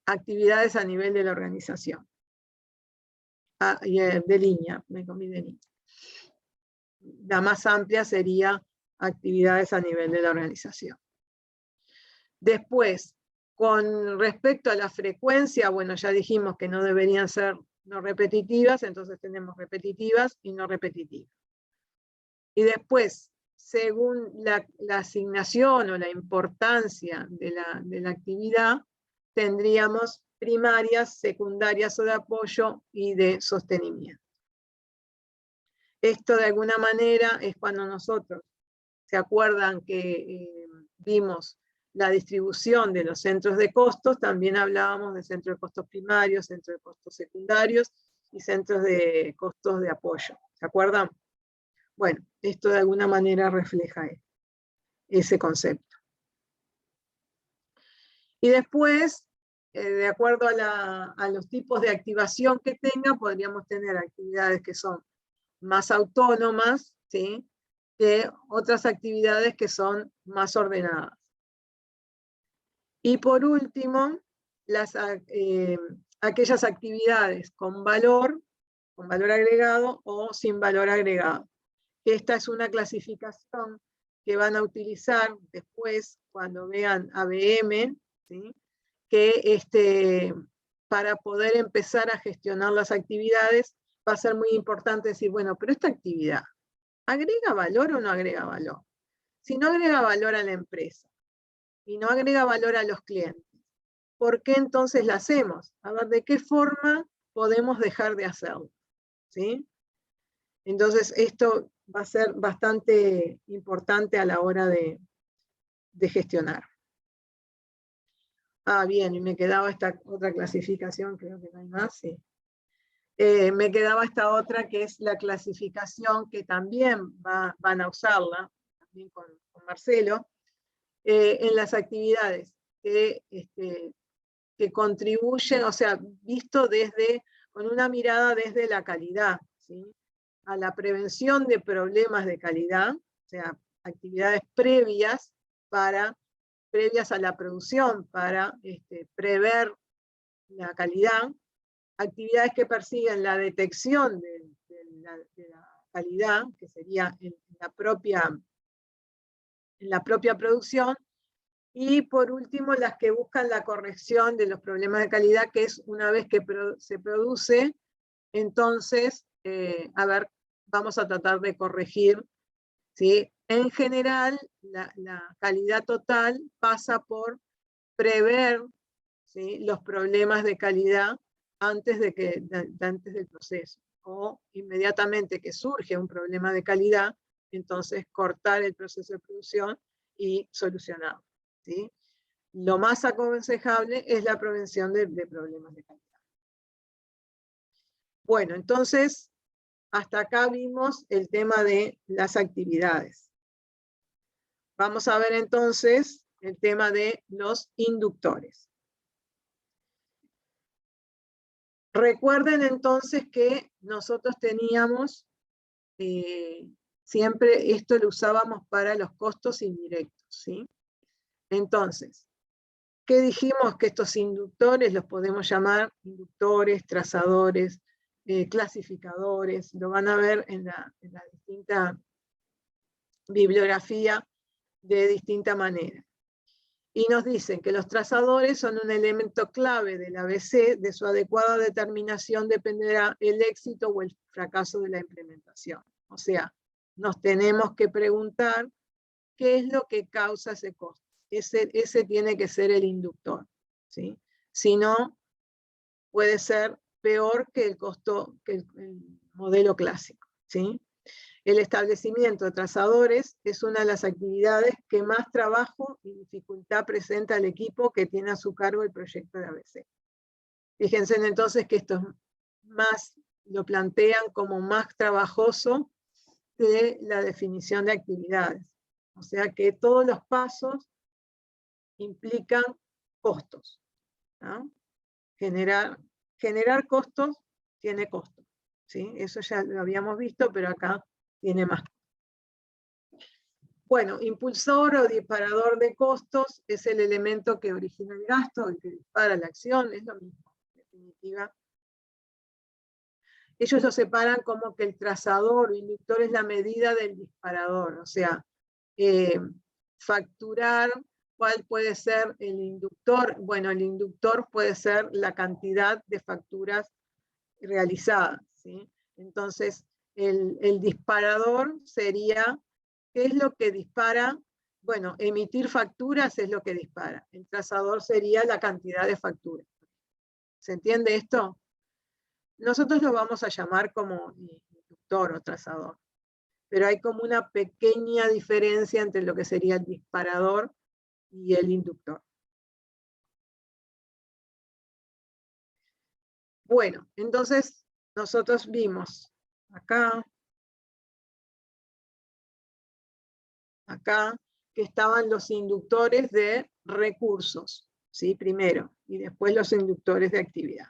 Actividades a nivel de la organización. De línea, me comí de línea. La más amplia sería actividades a nivel de la organización. Después, con respecto a la frecuencia, bueno, ya dijimos que no deberían ser no repetitivas, entonces tenemos repetitivas y no repetitivas. Y después, según la asignación o la importancia de la actividad, tendríamos primarias, secundarias o de apoyo y de sostenimiento. Esto de alguna manera es cuando nosotros, ¿se acuerdan que vimos la distribución de los centros de costos? También hablábamos de centros de costos primarios, centros de costos secundarios y centros de costos de apoyo. ¿Se acuerdan? Bueno, esto de alguna manera refleja ese concepto. Y después, de acuerdo a los tipos de activación que tenga, podríamos tener actividades que son más autónomas, ¿sí?, que otras actividades que son más ordenadas. Y por último, aquellas actividades con valor agregado o sin valor agregado. Esta es una clasificación que van a utilizar después cuando vean ABM, ¿sí?, que para poder empezar a gestionar las actividades va a ser muy importante decir, bueno, pero esta actividad, ¿agrega valor o no agrega valor? Si no agrega valor a la empresa y no agrega valor a los clientes, ¿por qué entonces la hacemos? A ver, ¿de qué forma podemos dejar de hacerlo? ¿Sí? Entonces, esto va a ser bastante importante a la hora de gestionar. Bien, y me quedaba esta otra clasificación, creo que no hay más, sí. Me quedaba esta otra que es la clasificación que también van a usarla, también con Marcelo, en las actividades que contribuyen, o sea, visto con una mirada desde la calidad, ¿sí?, a la prevención de problemas de calidad, o sea, actividades previas a la producción para prever la calidad, actividades que persiguen la detección de la calidad, que sería en la propia producción, y por último las que buscan la corrección de los problemas de calidad, que es una vez que se produce, entonces, vamos a tratar de corregir, ¿sí? En general, la calidad total pasa por prever, ¿sí?, los problemas de calidad antes del proceso, o inmediatamente que surge un problema de calidad, entonces cortar el proceso de producción y solucionarlo, ¿sí? lo más aconsejable es la prevención de problemas de calidad. Bueno, entonces, hasta acá vimos el tema de las actividades. Vamos a ver entonces el tema de los inductores. Recuerden entonces que nosotros teníamos, siempre esto lo usábamos para los costos indirectos, ¿sí? Entonces, ¿qué dijimos? Que estos inductores los podemos llamar inductores, trazadores, clasificadores, lo van a ver en la distinta bibliografía de distinta manera. Y nos dicen que los trazadores son un elemento clave del ABC, de su adecuada determinación dependerá el éxito o el fracaso de la implementación. O sea, nos tenemos que preguntar qué es lo que causa ese costo. Ese tiene que ser el inductor, ¿sí? Si no, puede ser peor que el costo, que el modelo clásico, ¿sí? El establecimiento de trazadores es una de las actividades que más trabajo y dificultad presenta al equipo que tiene a su cargo el proyecto de ABC. Fíjense entonces que esto es más, lo plantean como más trabajoso que la definición de actividades. O sea que todos los pasos implican costos, ¿no? Generar costos tiene costo, ¿sí? Eso ya lo habíamos visto, pero acá tiene más. Bueno, impulsor o disparador de costos es el elemento que origina el gasto, el que dispara la acción, es lo mismo, en definitiva. Ellos lo separan como que el trazador o inductor es la medida del disparador, o sea, facturar cuál puede ser el inductor. Bueno, el inductor puede ser la cantidad de facturas realizadas, ¿sí? Entonces, el disparador sería, ¿qué es lo que dispara? Bueno, emitir facturas es lo que dispara. El trazador sería la cantidad de facturas. ¿Se entiende esto? Nosotros lo vamos a llamar como inductor o trazador, pero hay como una pequeña diferencia entre lo que sería el disparador y el inductor. Bueno, entonces nosotros vimos acá, que estaban los inductores de recursos, ¿sí? Primero, y después los inductores de actividad.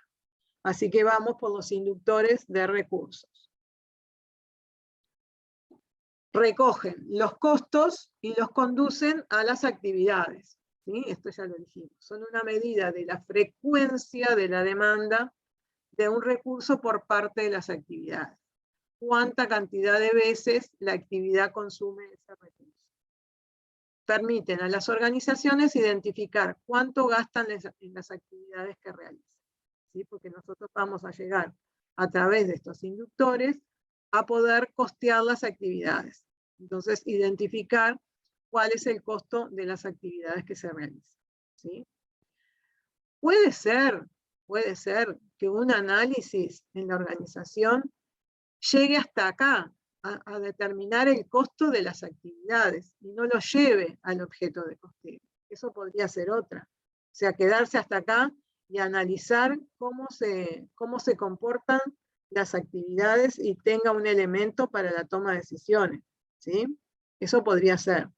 Así que vamos por los inductores de recursos. Recogen los costos y los conducen a las actividades, ¿sí? Esto ya lo dijimos. Son una medida de la frecuencia de la demanda de un recurso por parte de las actividades. Cuánta cantidad de veces la actividad consume ese recurso. Permiten a las organizaciones identificar cuánto gastan en las actividades que realizan, ¿sí? Porque nosotros vamos a llegar a través de estos inductores a poder costear las actividades. Entonces, identificar cuál es el costo de las actividades que se realizan, ¿sí? Puede ser que un análisis en la organización llegue hasta acá, a determinar el costo de las actividades y no lo lleve al objeto de costeo. Eso podría ser otra. O sea, quedarse hasta acá y analizar cómo se comportan las actividades y tenga un elemento para la toma de decisiones, ¿sí? Eso podría ser,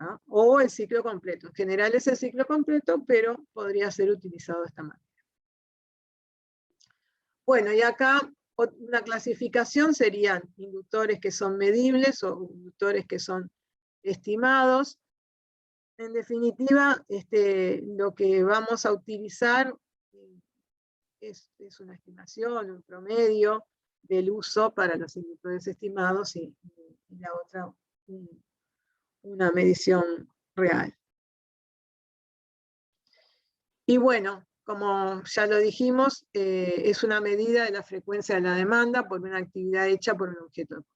¿no? O el ciclo completo. En general es el ciclo completo, pero podría ser utilizado de esta manera. Bueno, y acá una clasificación serían inductores que son medibles o inductores que son estimados. En definitiva, lo que vamos a utilizar es una estimación, un promedio del uso para los inductores estimados y la otra una medición real. Y bueno, como ya lo dijimos, es una medida de la frecuencia de la demanda por una actividad hecha por un objeto de costo.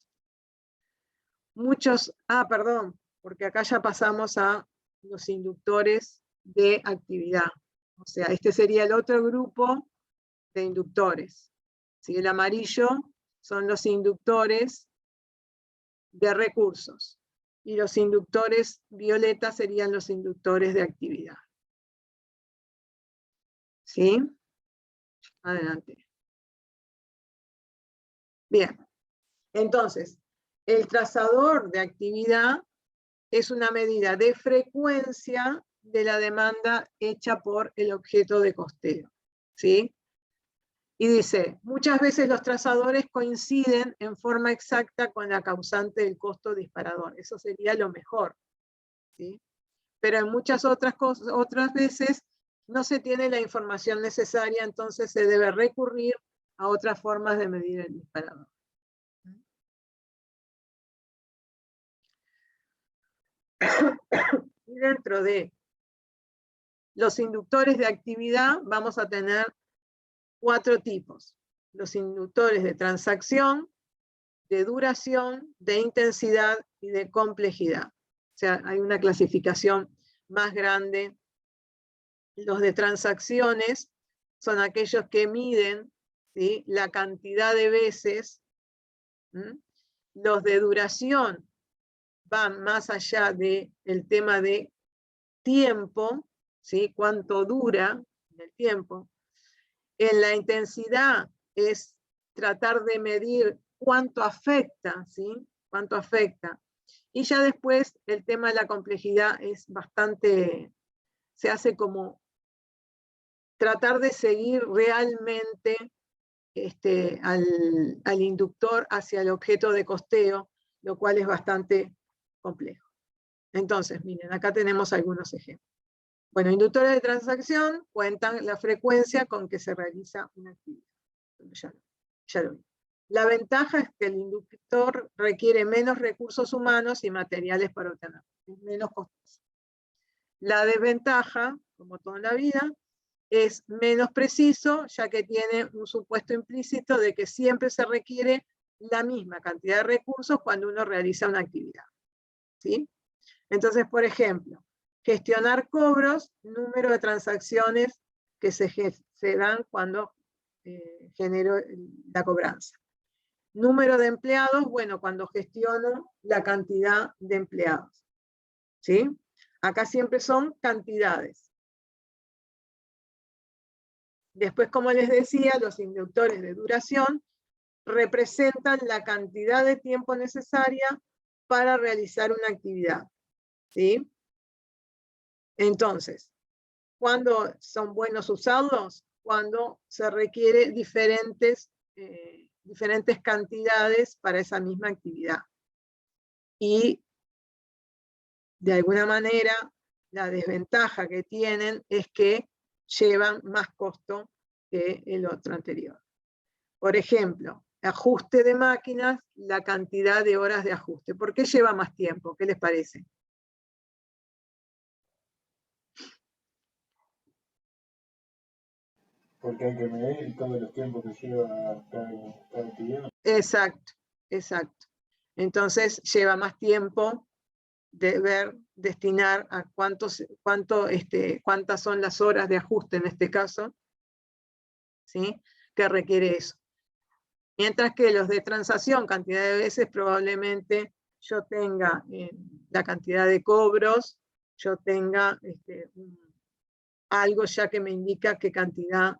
Muchos, perdón, porque acá ya pasamos a los inductores de actividad. O sea, este sería el otro grupo de inductores. ¿Sí? El amarillo son los inductores de recursos. Y los inductores violetas serían los inductores de actividad. ¿Sí? Adelante. Bien. Entonces, el trazador de actividad es una medida de frecuencia de la demanda hecha por el objeto de costeo. ¿Sí? Y dice, muchas veces los trazadores coinciden en forma exacta con la causante del costo disparador. Eso sería lo mejor. ¿Sí? Pero en muchas otras veces no se tiene la información necesaria, entonces se debe recurrir a otras formas de medir el disparador. Y dentro de los inductores de actividad vamos a tener 4 tipos. Los inductores de transacción, de duración, de intensidad y de complejidad. O sea, hay una clasificación más grande. Los de transacciones son aquellos que miden, ¿sí?, la cantidad de veces. Los de duración van más allá del tema de tiempo, ¿sí?, cuánto dura el tiempo. En la intensidad es tratar de medir cuánto afecta, ¿sí?, cuánto afecta. Y ya después el tema de la complejidad es bastante, se hace como tratar de seguir realmente al inductor hacia el objeto de costeo, lo cual es bastante complejo. Entonces, miren, acá tenemos algunos ejemplos. Bueno, inductores de transacción cuentan la frecuencia con que se realiza una actividad. Ya lo vi. La ventaja es que el inductor requiere menos recursos humanos y materiales para obtenerlo. Es menos costoso. La desventaja, como toda la vida, es menos preciso, ya que tiene un supuesto implícito de que siempre se requiere la misma cantidad de recursos cuando uno realiza una actividad. ¿Sí? Entonces, por ejemplo, gestionar cobros, número de transacciones que se dan cuando genero la cobranza. Número de empleados, bueno, cuando gestiono la cantidad de empleados. ¿Sí? Acá siempre son cantidades. Después, como les decía, los inductores de duración representan la cantidad de tiempo necesaria para realizar una actividad. ¿Sí? Entonces, ¿cuándo son buenos usarlos? Cuando se requiere diferentes cantidades para esa misma actividad. Y de alguna manera, la desventaja que tienen es que llevan más costo que el otro anterior. Por ejemplo, ajuste de máquinas, la cantidad de horas de ajuste. ¿Por qué lleva más tiempo? ¿Qué les parece? Porque hay que medir todos los tiempos que lleva cada actividad. Exacto, exacto. Entonces lleva más tiempo destinar a cuántas son las horas de ajuste en este caso, ¿sí?, que requiere eso. Mientras que los de transacción, cantidad de veces, probablemente yo tenga la cantidad de cobros, yo tenga algo ya que me indica qué cantidad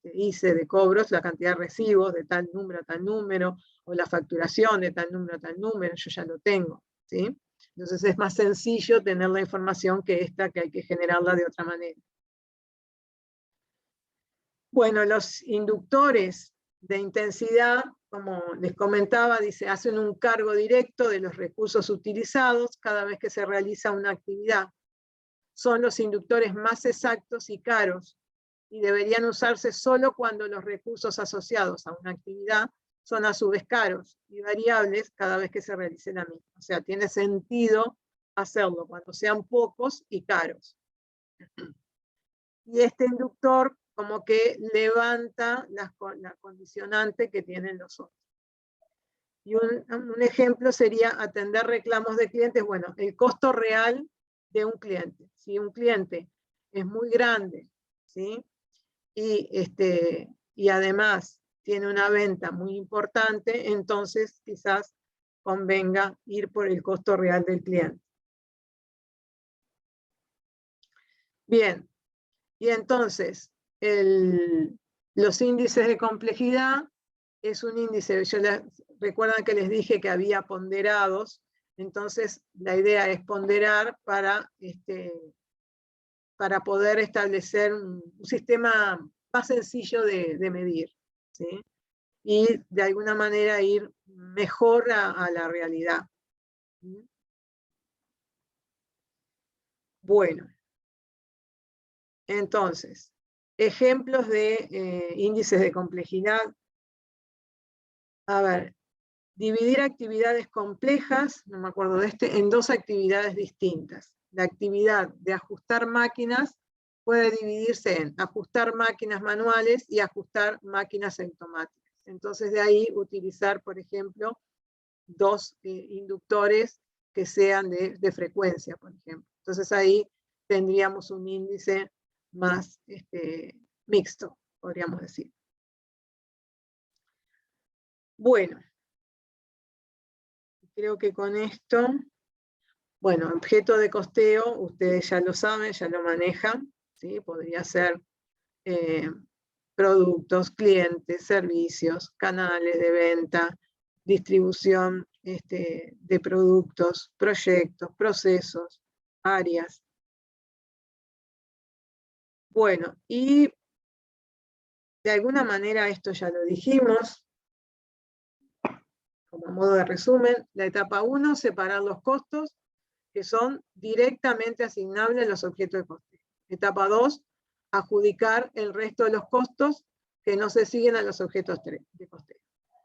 hice de cobros, la cantidad de recibos de tal número a tal número, o la facturación de tal número a tal número, yo ya lo tengo, ¿sí? Entonces es más sencillo tener la información que esta, que hay que generarla de otra manera. Bueno, los inductores de intensidad, como les comentaba, dice, hacen un cargo directo de los recursos utilizados cada vez que se realiza una actividad. Son los inductores más exactos y caros, y deberían usarse solo cuando los recursos asociados a una actividad son a su vez caros y variables cada vez que se realice la misma. O sea, tiene sentido hacerlo cuando sean pocos y caros. Y este inductor como que levanta la condicionante que tienen los otros. Y un ejemplo sería atender reclamos de clientes. Bueno, el costo real de un cliente. Si un cliente es muy grande, ¿sí?, y además tiene una venta muy importante, entonces quizás convenga ir por el costo real del cliente. Bien, y entonces, los índices de complejidad es un índice, recuerdan que les dije que había ponderados, entonces la idea es ponderar para poder establecer un sistema más sencillo de medir, ¿sí? Y de alguna manera ir mejor a la realidad. Bueno, entonces, ejemplos de índices de complejidad. A ver, dividir actividades complejas, no me acuerdo de en dos actividades distintas. La actividad de ajustar máquinas puede dividirse en ajustar máquinas manuales y ajustar máquinas automáticas. Entonces de ahí utilizar, por ejemplo, dos inductores que sean de frecuencia, por ejemplo. Entonces ahí tendríamos un índice más mixto, podríamos decir. Bueno, creo que con esto, bueno, objeto de costeo, ustedes ya lo saben, ya lo manejan, ¿sí? Podría ser productos, clientes, servicios, canales de venta, distribución de productos, proyectos, procesos, áreas. Bueno, y de alguna manera esto ya lo dijimos, como modo de resumen, la etapa 1, separar los costos que son directamente asignables a los objetos de costeo. Etapa 2, adjudicar el resto de los costos que no se siguen a los objetos de costeo.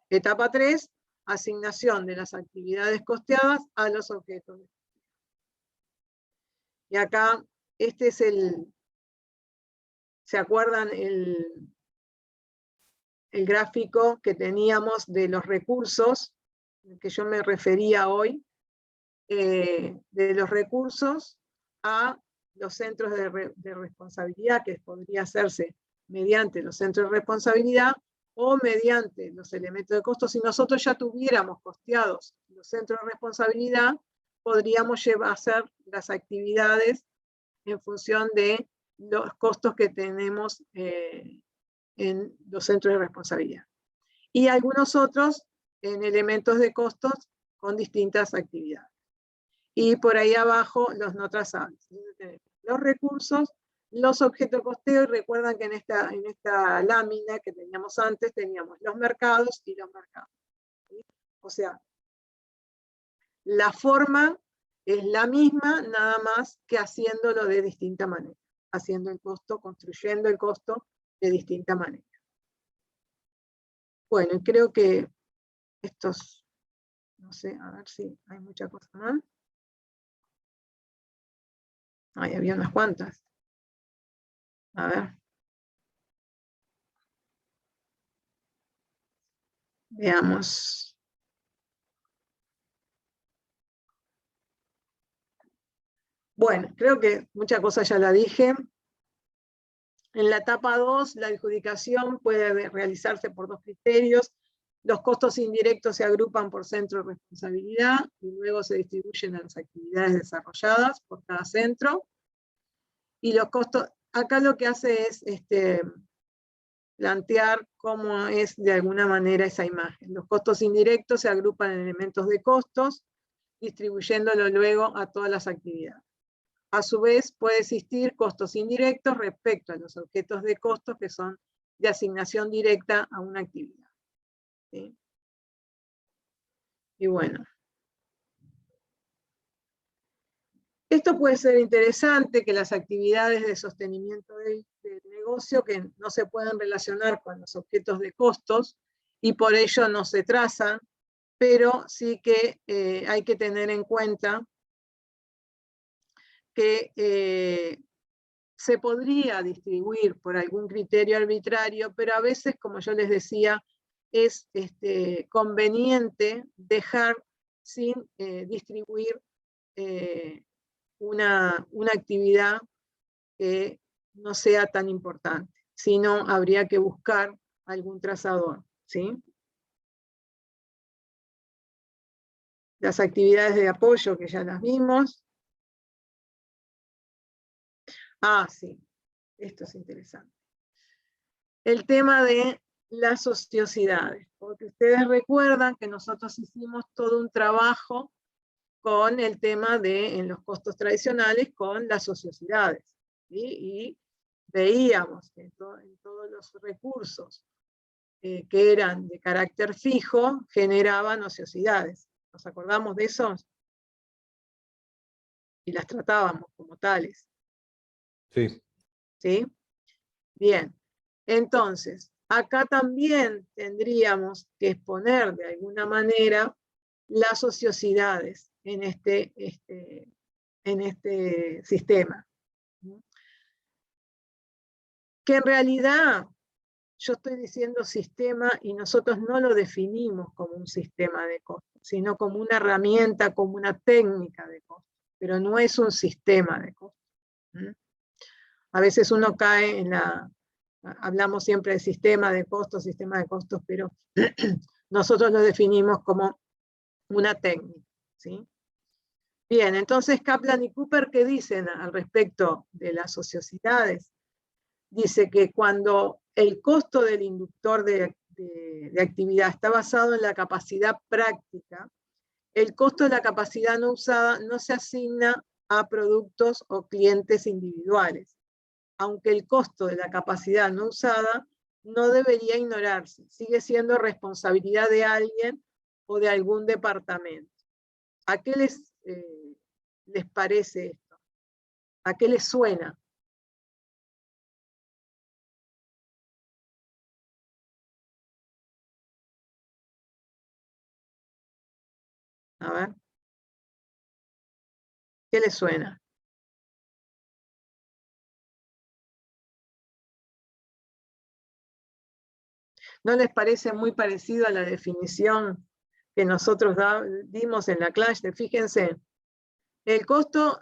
Etapa 3, asignación de las actividades costeadas a los objetos de costeo. Y acá, este es ¿se acuerdan el gráfico que teníamos de los recursos, que yo me refería hoy, de los recursos a los centros de responsabilidad, que podría hacerse mediante los centros de responsabilidad o mediante los elementos de costo? Si nosotros ya tuviéramos costeados los centros de responsabilidad, podríamos llevar a hacer las actividades en función de los costos que tenemos en los centros de responsabilidad. Y algunos otros en elementos de costos con distintas actividades. Y por ahí abajo los no trazables. Los recursos, los objetos de costeo, y recuerdan que en esta lámina que teníamos antes, teníamos los mercados y los mercados. ¿Sí? O sea, la forma es la misma, nada más que haciéndolo de distinta manera. Haciendo el costo, construyendo el costo de distinta manera. Bueno, creo que estos, no sé, a ver si hay mucha cosa más. Ay, había unas cuantas. A ver. Veamos. Bueno, creo que mucha cosa ya la dije. En la etapa 2, la adjudicación puede realizarse por dos criterios. Los costos indirectos se agrupan por centro de responsabilidad y luego se distribuyen a las actividades desarrolladas por cada centro. Y los costos, acá lo que hace es plantear cómo es de alguna manera esa imagen. Los costos indirectos se agrupan en elementos de costos, distribuyéndolo luego a todas las actividades. A su vez, puede existir costos indirectos respecto a los objetos de costos que son de asignación directa a una actividad. ¿Sí? Y bueno. Esto puede ser interesante, que las actividades de sostenimiento del negocio que no se pueden relacionar con los objetos de costos y por ello no se trazan, pero sí que hay que tener en cuenta que se podría distribuir por algún criterio arbitrario, pero a veces, como yo les decía, es conveniente dejar sin distribuir una actividad que no sea tan importante, sino habría que buscar algún trazador, ¿sí? Las actividades de apoyo que ya las vimos. Ah, sí, esto es interesante. el tema de las ociosidades, porque ustedes recuerdan que nosotros hicimos todo un trabajo con el tema de, en los costos tradicionales, con las ociosidades, ¿sí? Y veíamos que en todos los recursos que eran de carácter fijo, generaban ociosidades. ¿Nos acordamos de eso? Y las tratábamos como tales. Sí. ¿Sí? Bien. Entonces, acá también tendríamos que exponer de alguna manera las ociosidades en este sistema. Que en realidad yo estoy diciendo sistema y nosotros no lo definimos como un sistema de costos, sino como una herramienta, como una técnica de costos, pero no es un sistema de costos. A veces uno cae en hablamos siempre de sistema de costos, pero nosotros lo definimos como una técnica, ¿sí? Bien, entonces Kaplan y Cooper, ¿qué dicen al respecto de las ociosidades? Dice que cuando el costo del inductor de actividad está basado en la capacidad práctica, el costo de la capacidad no usada no se asigna a productos o clientes individuales, aunque el costo de la capacidad no usada no debería ignorarse, sigue siendo responsabilidad de alguien o de algún departamento. ¿A qué les parece esto? ¿A qué les suena? A ver. ¿Qué les suena? ¿No les parece muy parecido a la definición que nosotros dimos en la clase? Fíjense, el costo,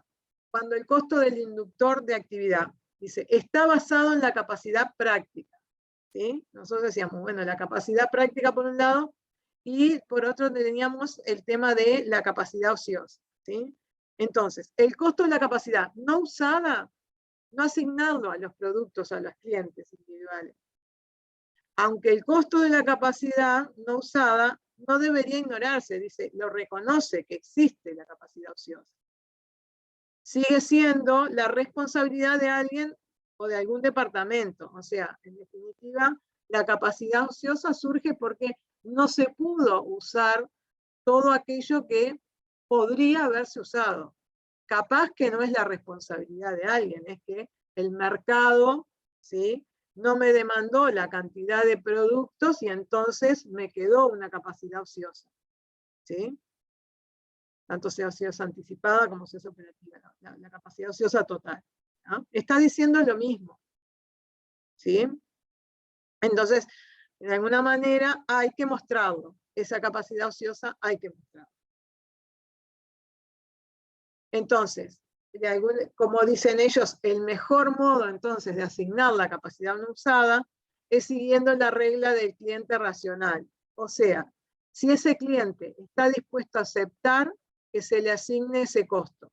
cuando el costo del inductor de actividad, dice, está basado en la capacidad práctica. ¿Sí? Nosotros decíamos, bueno, la capacidad práctica por un lado, y por otro teníamos el tema de la capacidad ociosa. ¿Sí? Entonces, el costo de la capacidad no usada, no asignado a los productos, a los clientes individuales. Aunque el costo de la capacidad no usada no debería ignorarse, dice, lo reconoce que existe la capacidad ociosa. Sigue siendo la responsabilidad de alguien o de algún departamento. O sea, en definitiva, la capacidad ociosa surge porque no se pudo usar todo aquello que podría haberse usado. Capaz que no es la responsabilidad de alguien, es que el mercado, ¿sí?, no me demandó la cantidad de productos y entonces me quedó una capacidad ociosa. ¿Sí? Tanto sea ociosa anticipada como ociosa operativa, la capacidad ociosa total. ¿No? Está diciendo lo mismo. ¿Sí? Entonces, de alguna manera hay que mostrarlo. Esa capacidad ociosa hay que mostrarlo. Entonces, como dicen ellos, el mejor modo entonces de asignar la capacidad no usada es siguiendo la regla del cliente racional. O sea, si ese cliente está dispuesto a aceptar que se le asigne ese costo.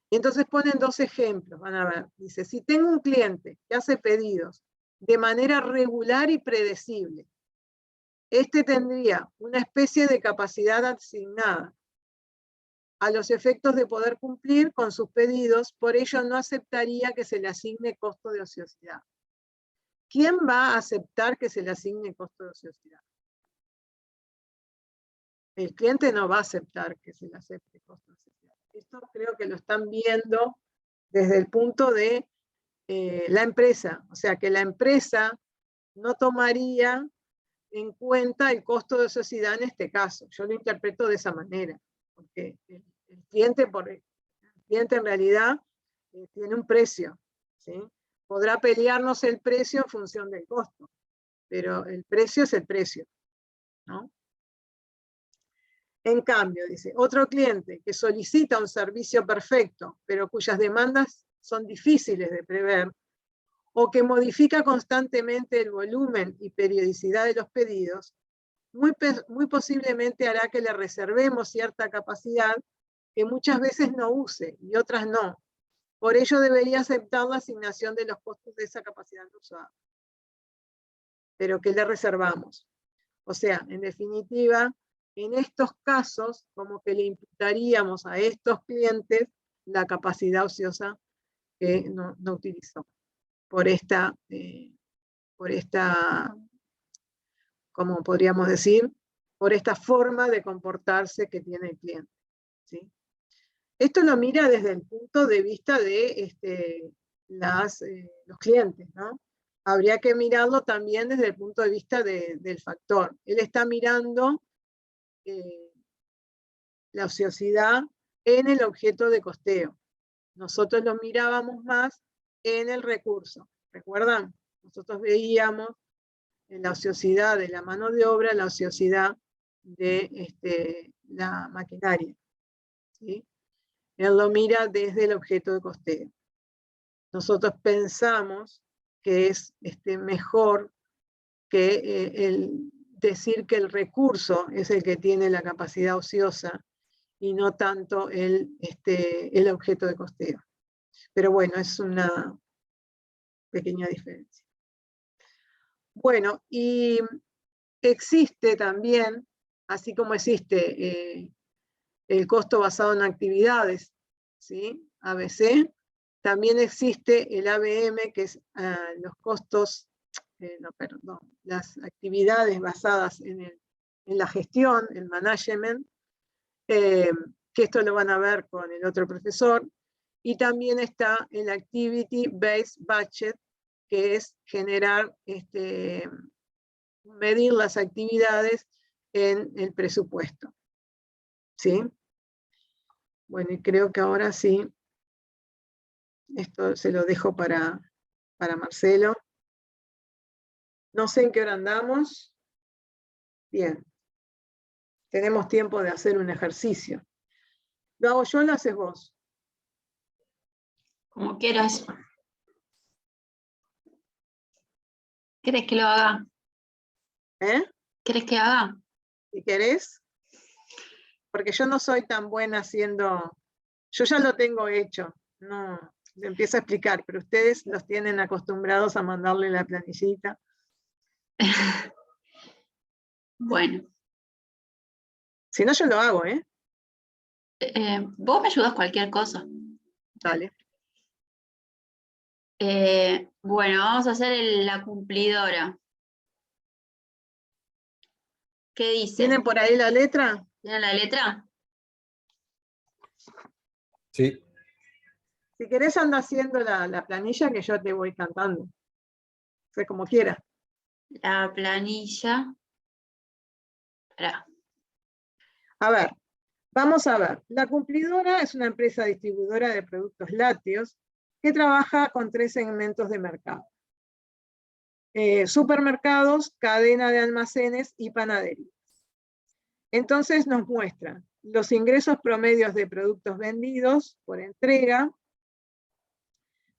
Y entonces ponen dos ejemplos, van a ver. Dice, si tengo un cliente que hace pedidos de manera regular y predecible, este tendría una especie de capacidad asignada a los efectos de poder cumplir con sus pedidos, por ello no aceptaría que se le asigne costo de ociosidad. ¿Quién va a aceptar que se le asigne costo de ociosidad? El cliente no va a aceptar que se le acepte costo de ociosidad. Esto creo que lo están viendo desde el punto de la empresa. O sea, que la empresa no tomaría en cuenta el costo de ociosidad en este caso. Yo lo interpreto de esa manera. Porque el cliente en realidad tiene un precio. ¿Sí? Podrá pelearnos el precio en función del costo, pero el precio es el precio. ¿No? En cambio, dice, otro cliente que solicita un servicio perfecto, pero cuyas demandas son difíciles de prever, o que modifica constantemente el volumen y periodicidad de los pedidos, muy posiblemente hará que le reservemos cierta capacidad que muchas veces no use y otras no. Por ello debería aceptar la asignación de los costos de esa capacidad no usada. pero que le reservamos. O sea, en definitiva, en estos casos, como que le imputaríamos a estos clientes la capacidad ociosa que no utilizó, por esta, como podríamos decir, por esta forma de comportarse que tiene el cliente, ¿sí? Esto lo mira desde el punto de vista de los clientes, ¿no? Habría que mirarlo también desde el punto de vista del factor. Él está mirando la ociosidad en el objeto de costeo. Nosotros lo mirábamos más en el recurso. ¿Recuerdan? Nosotros veíamos en la ociosidad de la mano de obra, la ociosidad de la maquinaria, ¿sí? Él lo mira desde el objeto de costeo. Nosotros pensamos que es mejor que el decir que el recurso es el que tiene la capacidad ociosa y no tanto el objeto de costeo. Pero bueno, es una pequeña diferencia. Bueno, y existe también, así como existe el costo basado en actividades, ¿sí? ABC, también existe el ABM, que es los costos, las actividades basadas en la gestión, el management, que esto lo van a ver con el otro profesor, y también está el Activity Based Budget, que es generar, medir las actividades en el presupuesto, ¿sí? Bueno, y creo que ahora sí, esto se lo dejo para Marcelo. No sé en qué hora andamos. Bien. Tenemos tiempo de hacer un ejercicio. ¿Lo hago yo o lo haces vos? Como quieras. ¿Querés que lo haga? ¿Querés que haga? Si querés. Porque yo no soy tan buena haciendo... Yo ya lo tengo hecho. No, le empiezo a explicar, pero ustedes los tienen acostumbrados a mandarle la planillita. Bueno. Si no, yo lo hago, ¿eh? Vos me ayudas cualquier cosa. Dale. Bueno, vamos a hacer la cumplidora. ¿Qué dice? ¿Tienen por ahí la letra? ¿Tienen la letra? Sí. Si querés anda haciendo la planilla que yo te voy cantando. O sea, como quiera. La planilla. Pará. A ver, vamos a ver. La Cumplidora es una empresa distribuidora de productos lácteos que trabaja con 3 segmentos de mercado. Supermercados, cadena de almacenes y panaderías. Entonces nos muestra los ingresos promedios de productos vendidos por entrega.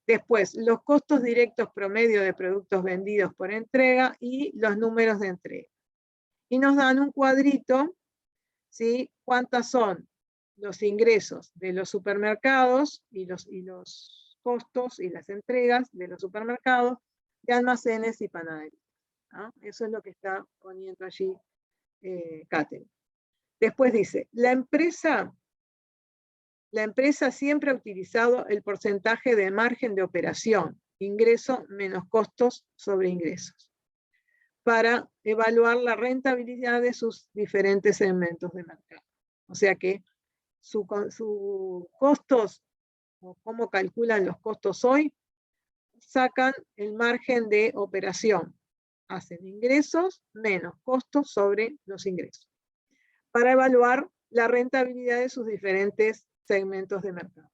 Después, los costos directos promedio de productos vendidos por entrega y los números de entrega. Y nos dan un cuadrito, ¿sí? Cuántas son los ingresos de los supermercados y los costos y las entregas de los supermercados, de almacenes y panaderías, ¿no? Eso es lo que está poniendo allí Katherine. Después dice, la empresa siempre ha utilizado el porcentaje de margen de operación, ingreso menos costos sobre ingresos, para evaluar la rentabilidad de sus diferentes segmentos de mercado. O sea que sus costos, o cómo calculan los costos hoy, sacan el margen de operación. Hacen ingresos menos costos sobre los ingresos, para evaluar la rentabilidad de sus diferentes segmentos de mercado.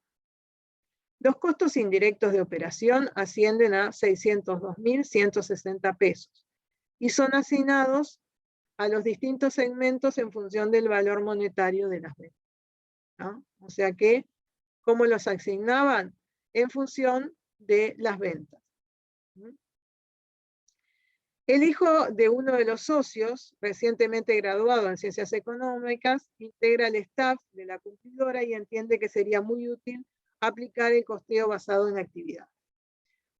Los costos indirectos de operación ascienden a 602.160 pesos y son asignados a los distintos segmentos en función del valor monetario de las ventas, ¿no? O sea que, ¿cómo los asignaban? En función de las ventas. El hijo de uno de los socios, recientemente graduado en Ciencias Económicas, integra el staff de la Cumplidora y entiende que sería muy útil aplicar el costeo basado en actividad.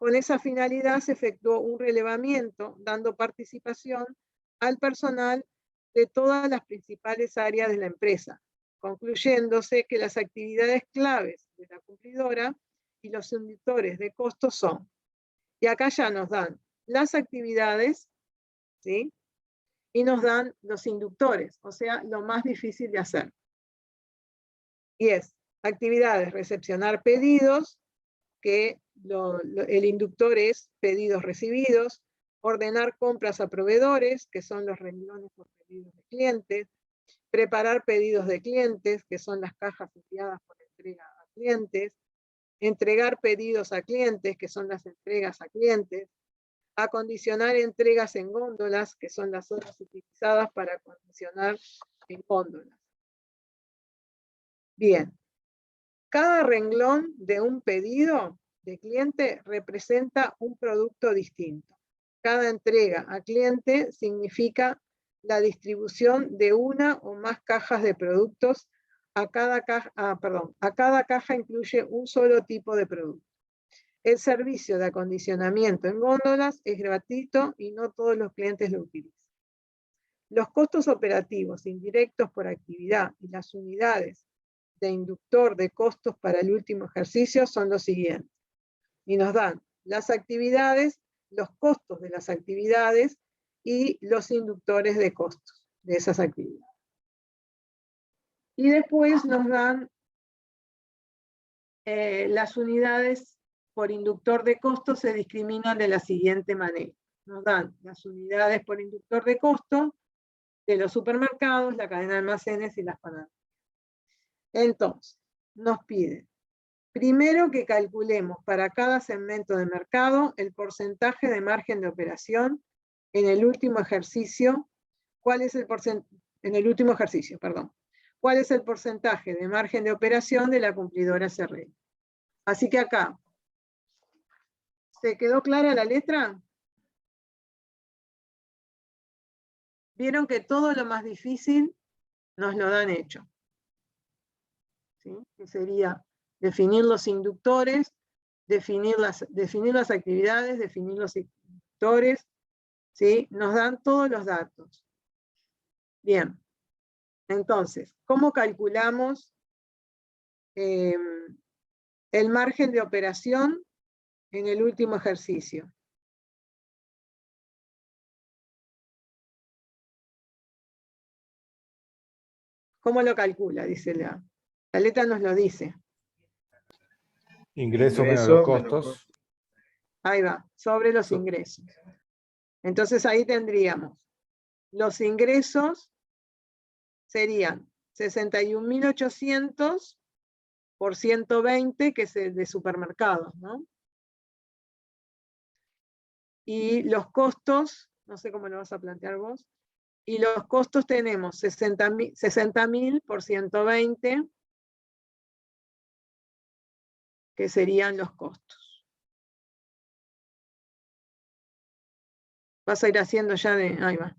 Con esa finalidad se efectuó un relevamiento, dando participación al personal de todas las principales áreas de la empresa, concluyéndose que las actividades claves de la cumplidora y los inductores de costos son, y acá ya nos dan las actividades, ¿sí? Y nos dan los inductores, o sea, lo más difícil de hacer. Y es actividades, recepcionar pedidos, que el inductor es pedidos recibidos, ordenar compras a proveedores, que son los renglones por pedidos de clientes, preparar pedidos de clientes, que son las cajas enviadas por entrega a clientes, entregar pedidos a clientes, que son las entregas a clientes, acondicionar entregas en góndolas, que son las horas utilizadas para acondicionar en góndolas. Bien, cada renglón de un pedido de cliente representa un producto distinto. Cada entrega a cliente significa la distribución de una o más cajas de productos. A cada caja incluye un solo tipo de producto. El servicio de acondicionamiento en góndolas es gratuito y no todos los clientes lo utilizan. Los costos operativos indirectos por actividad y las unidades de inductor de costos para el último ejercicio son los siguientes. Y nos dan las actividades, los costos de las actividades y los inductores de costos de esas actividades. Y después nos dan las unidades por inductor de costos se discriminan de la siguiente manera. Nos dan las unidades por inductor de costos de los supermercados, la cadena de almacenes y las panaderías. Entonces, nos piden primero que calculemos para cada segmento de mercado el porcentaje de margen de operación en el último ejercicio. ¿Cuál es el porcentaje? En el último ejercicio, perdón. ¿Cuál es el porcentaje de margen de operación de la cumplidora SRL? Así que acá, ¿se quedó clara la letra? Vieron que todo lo más difícil nos lo dan hecho. ¿Sí? Que sería definir los inductores, definir las actividades, definir los inductores, ¿sí? Nos dan todos los datos. Bien, entonces, ¿cómo calculamos el margen de operación en el último ejercicio? ¿Cómo lo calcula? Dice la letra nos lo dice. Ingresos menos los costos. Ahí va, sobre los ingresos. Entonces ahí tendríamos, los ingresos serían 61.800 por 120, que es el de supermercados, ¿no? Y los costos, no sé cómo lo vas a plantear vos, y los costos tenemos 60.000 por 120, que serían los costos. Vas a ir haciendo ya de... Ahí va.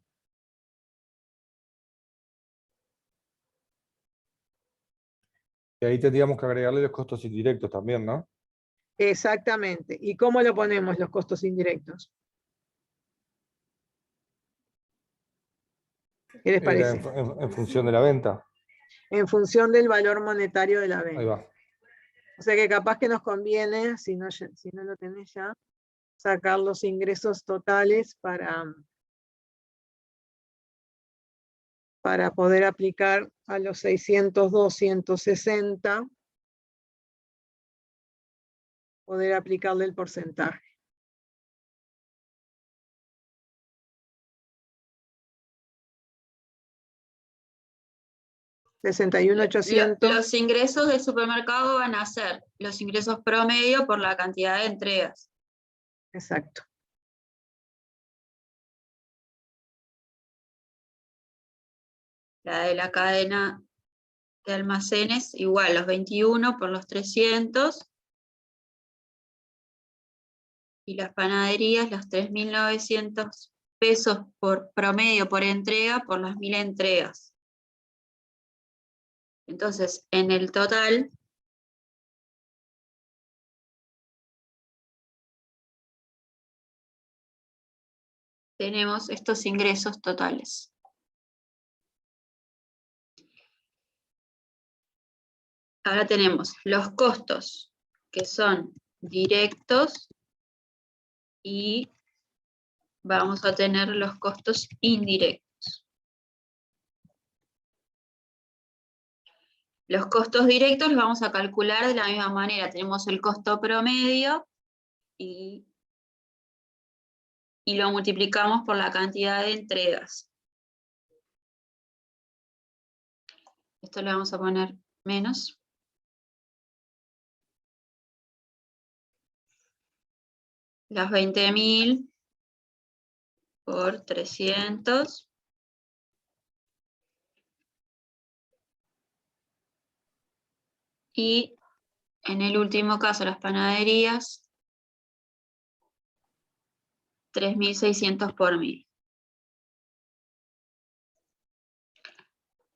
Y ahí tendríamos que agregarle los costos indirectos también, ¿no? Exactamente. ¿Y cómo lo ponemos los costos indirectos? ¿Qué les parece? En función de la venta. En función del valor monetario de la venta. Ahí va. O sea que capaz que nos conviene, si no lo tenés ya, sacar los ingresos totales para poder aplicar a los 602.160, poder aplicarle el porcentaje. Los ingresos del supermercado van a ser los ingresos promedio por la cantidad de entregas. Exacto. La de la cadena de almacenes, igual, los 21 por los 300. Y las panaderías, los 3.900 pesos por promedio por entrega por las 1.000 entregas. Entonces, en el total tenemos estos ingresos totales. Ahora tenemos los costos que son directos y vamos a tener los costos indirectos. Los costos directos los vamos a calcular de la misma manera. Tenemos el costo promedio y lo multiplicamos por la cantidad de entregas. Esto le vamos a poner menos. Las 20.000 por 300. Y en el último caso, las panaderías, 3.600 por 1.000.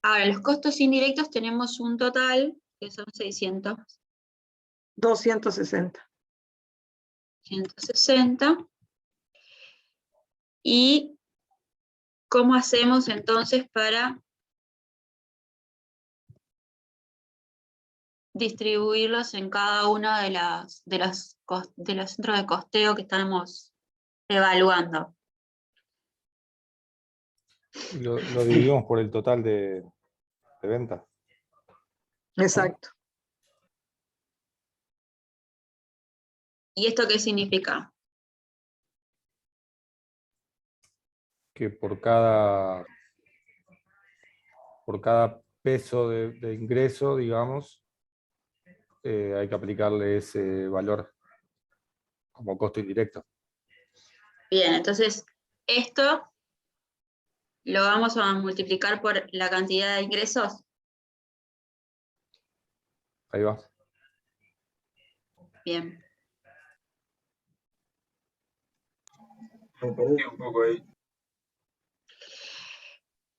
Ahora, los costos indirectos tenemos un total que son 260. 160. ¿Y cómo hacemos entonces para distribuirlos en cada una de los centros de costeo que estamos evaluando? Lo dividimos por el total de ventas. Exacto. ¿Y esto qué significa? Que por cada peso de ingreso, digamos, hay que aplicarle ese valor como costo indirecto. Bien, entonces esto lo vamos a multiplicar por la cantidad de ingresos. Ahí va. Bien. Me perdí un poco ahí.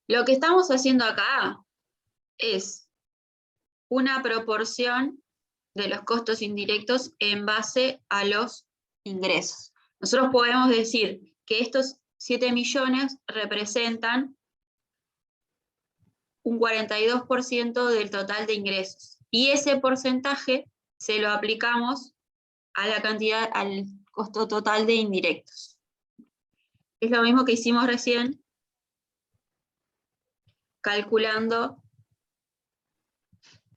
Lo que estamos haciendo acá es una proporción de los costos indirectos en base a los ingresos. Nosotros podemos decir que estos 7 millones representan un 42% del total de ingresos. Y ese porcentaje se lo aplicamos a la cantidad, al costo total de indirectos. Es lo mismo que hicimos recién, calculando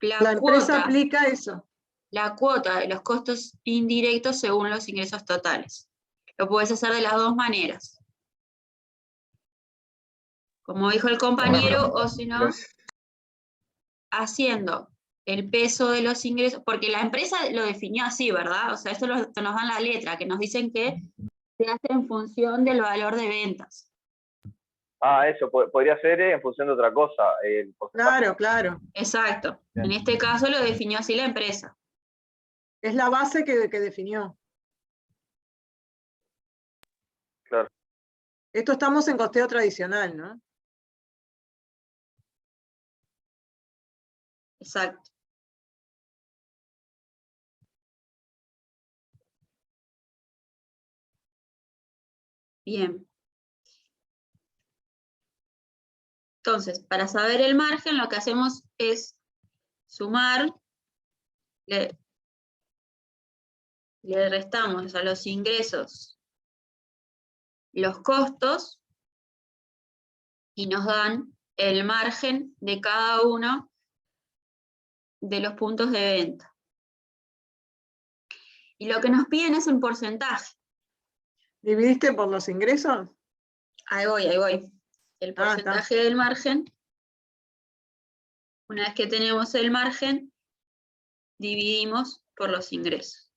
La empresa aplica eso. la cuota de los costos indirectos según los ingresos totales. Lo puedes hacer de las dos maneras. Como dijo el compañero, o si no, haciendo el peso de los ingresos, porque la empresa lo definió así, ¿verdad? O sea, esto nos dan la letra, que nos dicen que se hace en función del valor de ventas. Ah, eso, podría ser en función de otra cosa. Claro, claro. Exacto. En este caso lo definió así la empresa. Es la base que definió. Claro. Esto estamos en costeo tradicional, ¿no? Exacto. Bien. Entonces, para saber el margen, lo que hacemos es sumar, le restamos a los ingresos los costos y nos dan el margen de cada uno de los puntos de venta. Y lo que nos piden es un porcentaje. ¿Dividiste por los ingresos? Ahí voy, ahí voy. El porcentaje del margen. Una vez que tenemos el margen, dividimos por los ingresos.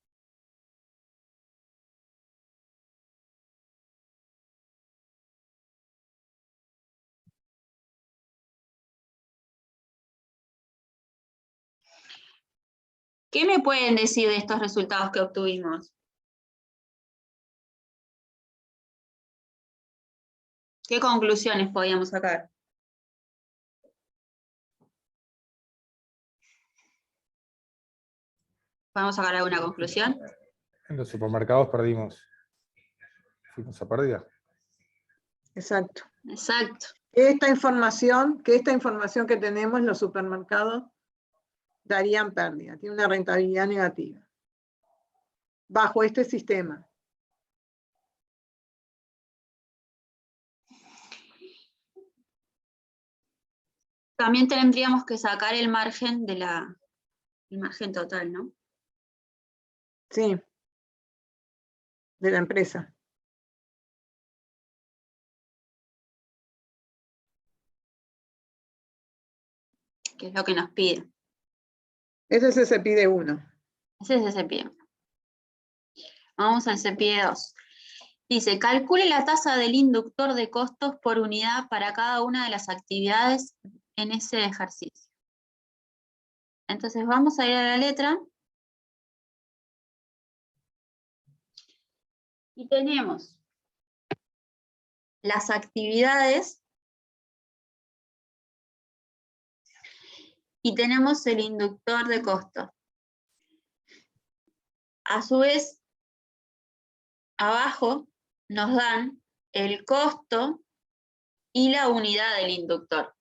¿Qué me pueden decir de estos resultados que obtuvimos? ¿Qué conclusiones podíamos sacar? ¿Podemos sacar alguna conclusión? En los supermercados perdimos. Fuimos a pérdida. Exacto. Exacto. Que esta información que tenemos en los supermercados darían pérdida, tiene una rentabilidad negativa. Bajo este sistema. También tendríamos que sacar el margen el margen total, ¿no? Sí. De la empresa. Que es lo que nos pide. Ese es ese pide 1. Ese es ese pie. Vamos al pie 2. Dice, calcule la tasa del inductor de costos por unidad para cada una de las actividades en ese ejercicio. Entonces vamos a ir a la letra. Y tenemos las actividades y tenemos el inductor de costos. A su vez, abajo nos dan el costo y la unidad del inductor.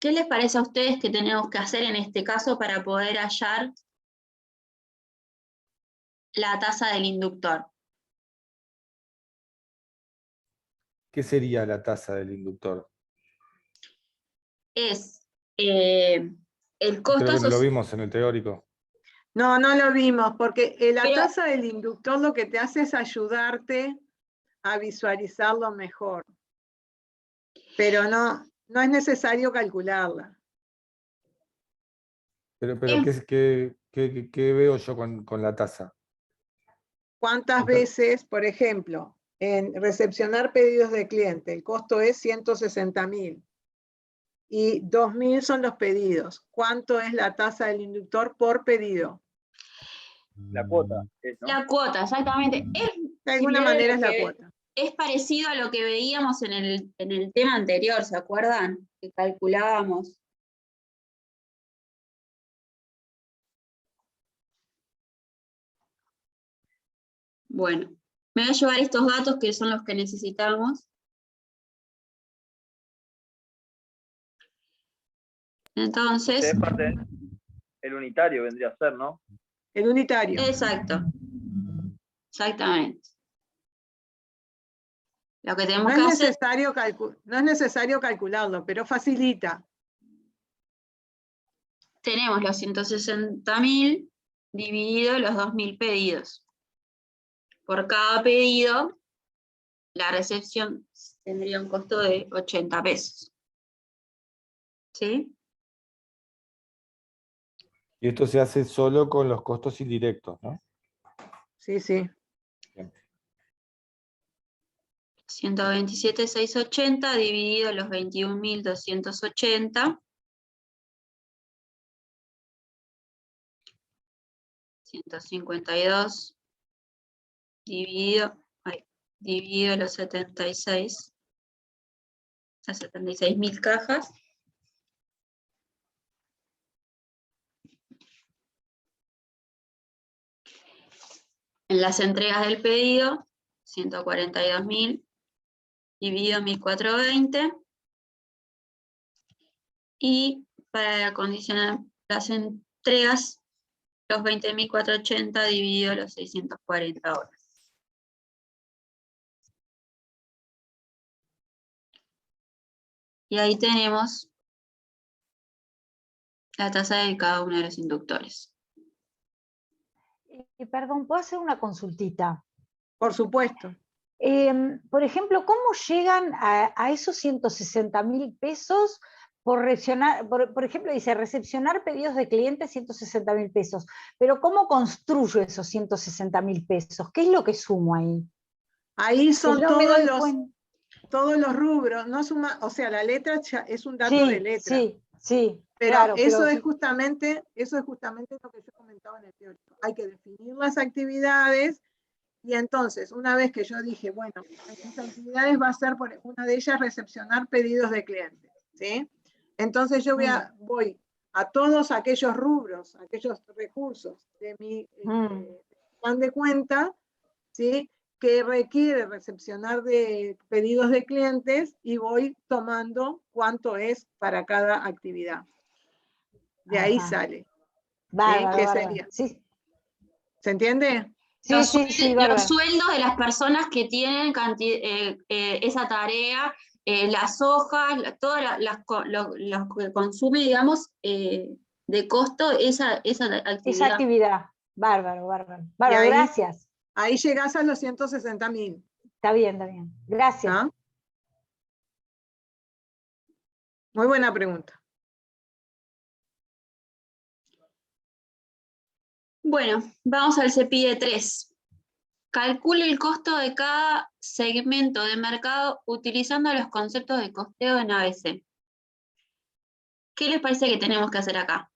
¿Qué les parece a ustedes que tenemos que hacer en este caso para poder hallar la tasa del inductor? ¿Qué sería la tasa del inductor? Es el costo Creo que no lo asociado. vimos en el teórico. No, no lo vimos, porque la Pero- tasa del inductor lo que te hace es ayudarte a visualizarlo mejor. Pero no es necesario calcularla. Pero ¿qué veo yo con la tasa? ¿Cuántas veces, por ejemplo, en recepcionar pedidos de cliente, el costo es 160.000 y 2.000 son los pedidos? ¿Cuánto es la tasa del inductor por pedido? La cuota, ¿no? La cuota, exactamente. De alguna similar a manera lo es la que- cuota. Es parecido a lo que veíamos en el tema anterior, ¿se acuerdan? Que calculábamos. Bueno, me voy a llevar estos datos que son los que necesitamos. Entonces, Ustedes parten, el unitario vendría a ser, ¿no? El unitario. exacto. Exactamente. Lo que tenemos No que es hacer, necesario calcularlo, pero facilita. tenemos los 160.000 dividido los 2.000 pedidos. Por cada pedido, la recepción tendría un costo de 80 pesos. ¿Sí? Y esto se hace solo con los costos indirectos, ¿no? Sí, sí. 127.680 dividido los 21.280. 152 dividido los 76. Las 76.000 cajas. En las entregas del pedido, 142.000 dividido 1.420. Y para acondicionar las entregas, los 20.480 dividido los 640 horas. Y ahí tenemos la tasa de cada uno de los inductores. Perdón, ¿puedo hacer una consultita? Por supuesto. Por ejemplo, ¿cómo llegan a esos 160.000 pesos por ejemplo, dice recepcionar pedidos de clientes 160.000 pesos, pero ¿cómo construyo esos 160.000 pesos? ¿Qué es lo que sumo ahí? Ahí son no me doy todos los rubros, no suma, o sea, la letra es un dato de letra. Sí, pero claro. Eso es justamente lo que yo comentaba en el teórico. Hay que definir las actividades y entonces, una vez que yo dije, bueno, mis actividades va a ser, por una de ellas, recepcionar pedidos de clientes, ¿sí? Entonces yo voy a todos aquellos rubros, aquellos recursos de mi plan de cuenta, ¿sí? que requiere recepcionar de pedidos de clientes y voy tomando cuánto es para cada actividad. De ahí Ajá. sale. Bárbaro, ¿Qué bárbaro. sería? Sí, ¿Se entiende? sí, sí, sí, bárbaro. Los sueldos de las personas que tienen esa tarea, las hojas, lo que consume, digamos, de costo esa actividad. Esa actividad. Bárbaro, bárbaro. Y Bárbaro, ahí, gracias. ahí llegás a los 160.000. Está bien, está bien. Gracias. ¿Ah? Muy buena pregunta. Bueno, vamos al CPIE 3. Calcule el costo de cada segmento de mercado utilizando los conceptos de costeo en ABC. ¿Qué les parece que tenemos que hacer acá?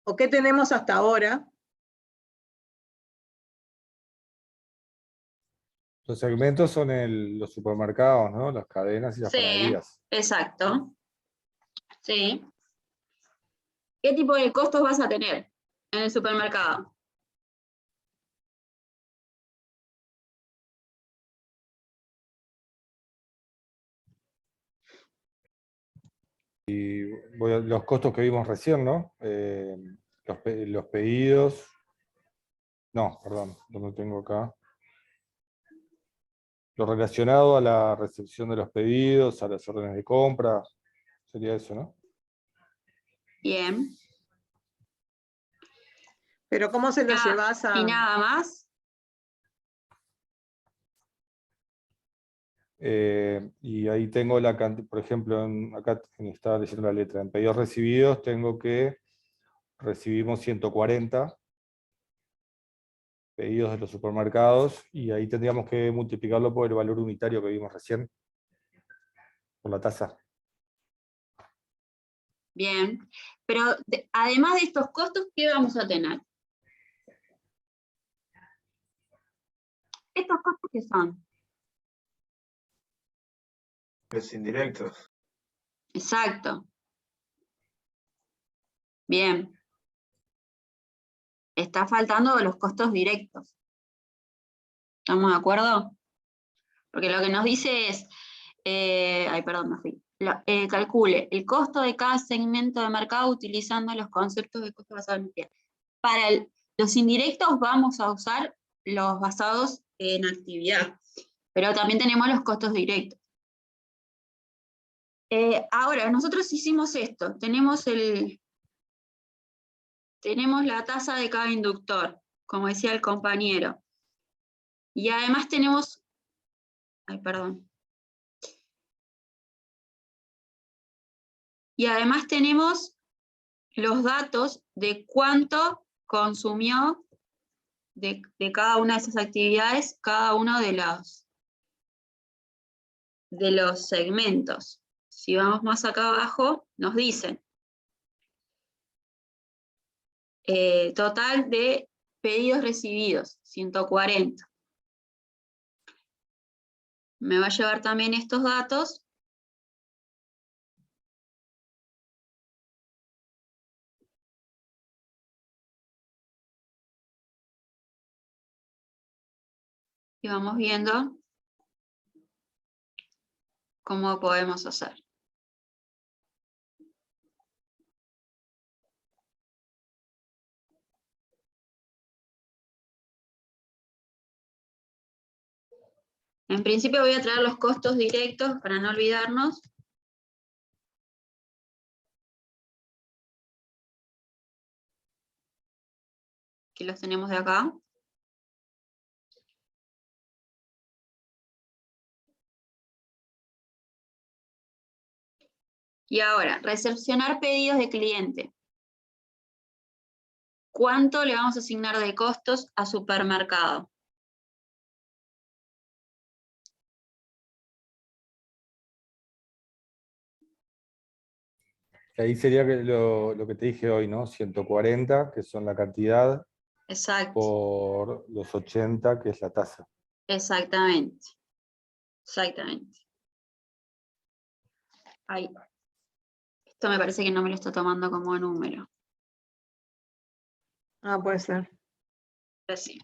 ¿O qué tenemos hasta ahora? Los segmentos son los supermercados, ¿no? Las cadenas y las Sí, panaderías. exacto. Sí. ¿Qué tipo de costos vas a tener en el supermercado? Los costos que vimos recién, ¿no? Los pedidos. No, perdón, no lo tengo acá. Lo relacionado a la recepción de los pedidos, a las órdenes de compra, sería eso, ¿no? Bien. Pero ¿cómo se lo llevas a...? ¿Y nada más? Y ahí tengo la cantidad, por ejemplo, acá estaba leyendo la letra, en pedidos recibidos tengo que recibimos 140 pedidos de los supermercados, y ahí tendríamos que multiplicarlo por el valor unitario que vimos recién, por la tasa. Bien. Pero además de estos costos, ¿qué vamos a tener? ¿Estos costos qué son? Los indirectos. Exacto. Bien. Está faltando los costos directos. ¿Estamos de acuerdo? Porque lo que nos dice es, ay, perdón, me fui. Calcule el costo de cada segmento de mercado utilizando los conceptos de costo basado en actividad. Para los indirectos vamos a usar los basados en actividad, pero también tenemos los costos directos. Ahora, nosotros hicimos esto, tenemos la tasa de cada inductor, como decía el compañero, y además tenemos, ay, perdón, y además tenemos los datos de cuánto consumió de cada una de esas actividades, cada uno de los segmentos. Si vamos más acá abajo, nos dicen total de pedidos recibidos, 140. Me va a llevar también estos datos. Y vamos viendo cómo podemos hacer. En principio voy a traer los costos directos para no olvidarnos. Que los tenemos de acá. Y ahora, recepcionar pedidos de cliente. ¿Cuánto le vamos a asignar de costos a supermercado? Ahí sería lo que te dije hoy, ¿no? 140, que son la cantidad, Exacto. por los 80, que es la tasa. Exactamente. Exactamente. Ahí. Esto me parece que no me lo está tomando como número. Ah, puede ser. Pero sí.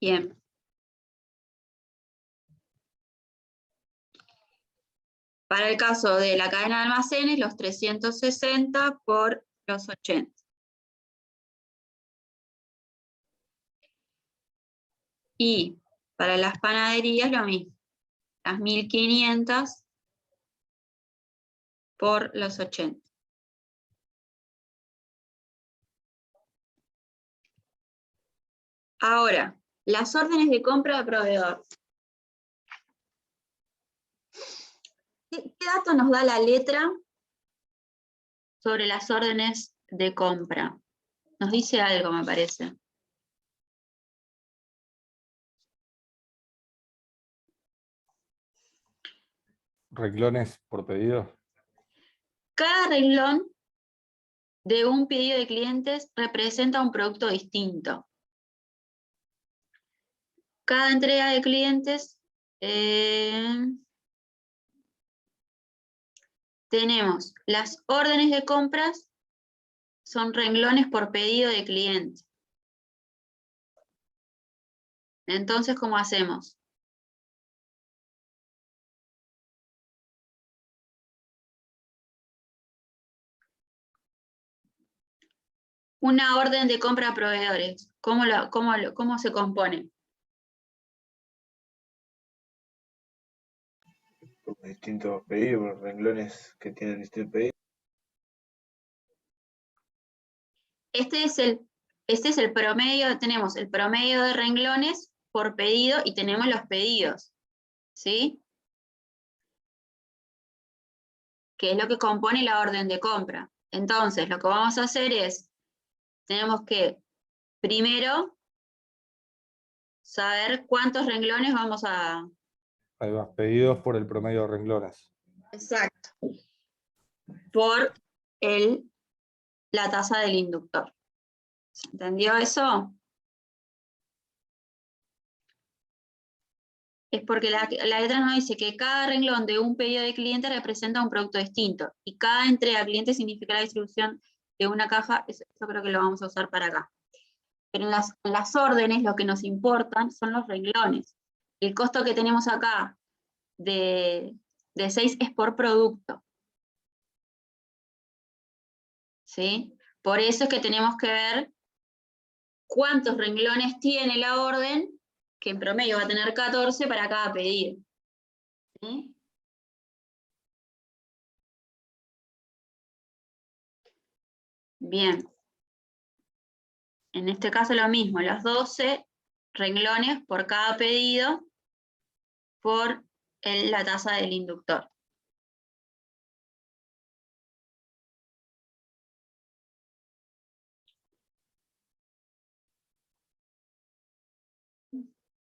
Bien. Para el caso de la cadena de almacenes, los 360 por los 80. Y para las panaderías lo mismo. Las 1500 por los 80. Ahora, las órdenes de compra de proveedor. ¿Qué dato nos da la letra sobre las órdenes de compra? Nos dice algo, me parece. Renglones por pedido. Cada renglón de un pedido de clientes representa un producto distinto. Cada entrega de clientes tenemos las órdenes de compras, son renglones por pedido de cliente. Entonces, ¿cómo hacemos? Una orden de compra a proveedores, ¿cómo se compone? Por distintos pedidos, por renglones que tienen distintos pedidos. Este es el promedio, tenemos el promedio de renglones por pedido y tenemos los pedidos, ¿sí? Que es lo que compone la orden de compra. Entonces, lo que vamos a hacer es, tenemos que primero saber cuántos renglones vamos a... Hay más pedidos por el promedio de renglones. Exacto. Por la tasa del inductor. ¿Se entendió eso? Es porque la letra nos dice que cada renglón de un pedido de cliente representa un producto distinto. Y cada entrega a cliente significa la distribución de una caja. Eso creo que lo vamos a usar para acá. Pero en las órdenes lo que nos importan son los renglones. El costo que tenemos acá de 6 es por producto. ¿Sí? Por eso es que tenemos que ver cuántos renglones tiene la orden, que en promedio va a tener 14 para cada pedido. ¿Sí? Bien. En este caso lo mismo, los 12 renglones por cada pedido por la tasa del inductor.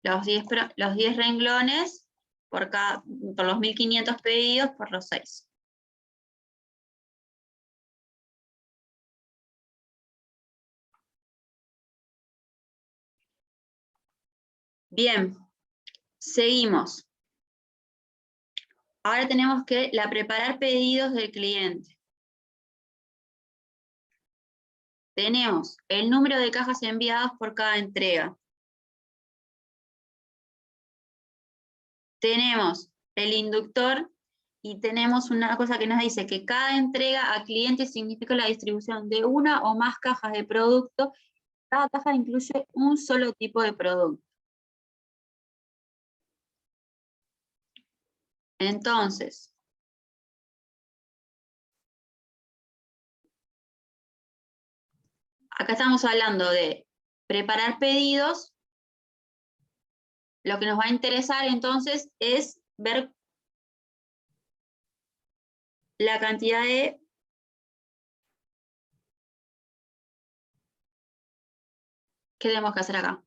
Los 10 renglones por los 1500 pedidos por los 6. Bien, seguimos. Ahora tenemos que preparar pedidos del cliente. Tenemos el número de cajas enviadas por cada entrega. Tenemos el inductor y tenemos una cosa que nos dice que cada entrega a cliente significa la distribución de una o más cajas de producto. Cada caja incluye un solo tipo de producto. Entonces, acá estamos hablando de preparar pedidos. Lo que nos va a interesar entonces es ver la cantidad de... ¿Qué tenemos que hacer acá?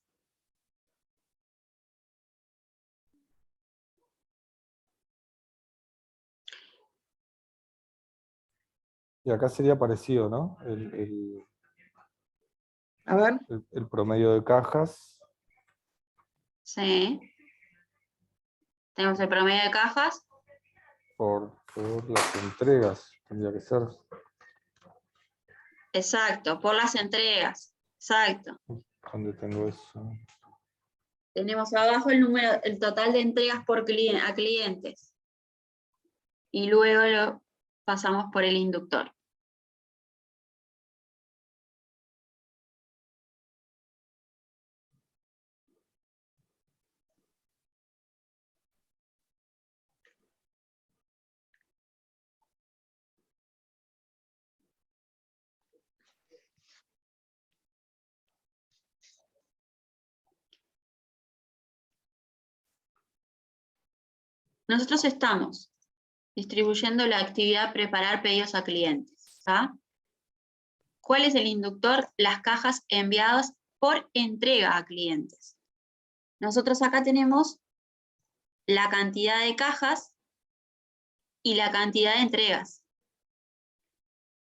Y acá sería parecido, ¿no? A ver, El promedio de cajas Sí. Tenemos el promedio de cajas. por las entregas, tendría que ser. Exacto, por las entregas. Exacto. ¿Dónde tengo eso? Tenemos abajo el total de entregas por a clientes. Y luego lo pasamos por el inductor. Nosotros estamos distribuyendo la actividad preparar pedidos a clientes. ¿Tá? ¿Cuál es el inductor? Las cajas enviadas por entrega a clientes. Nosotros acá tenemos la cantidad de cajas y la cantidad de entregas.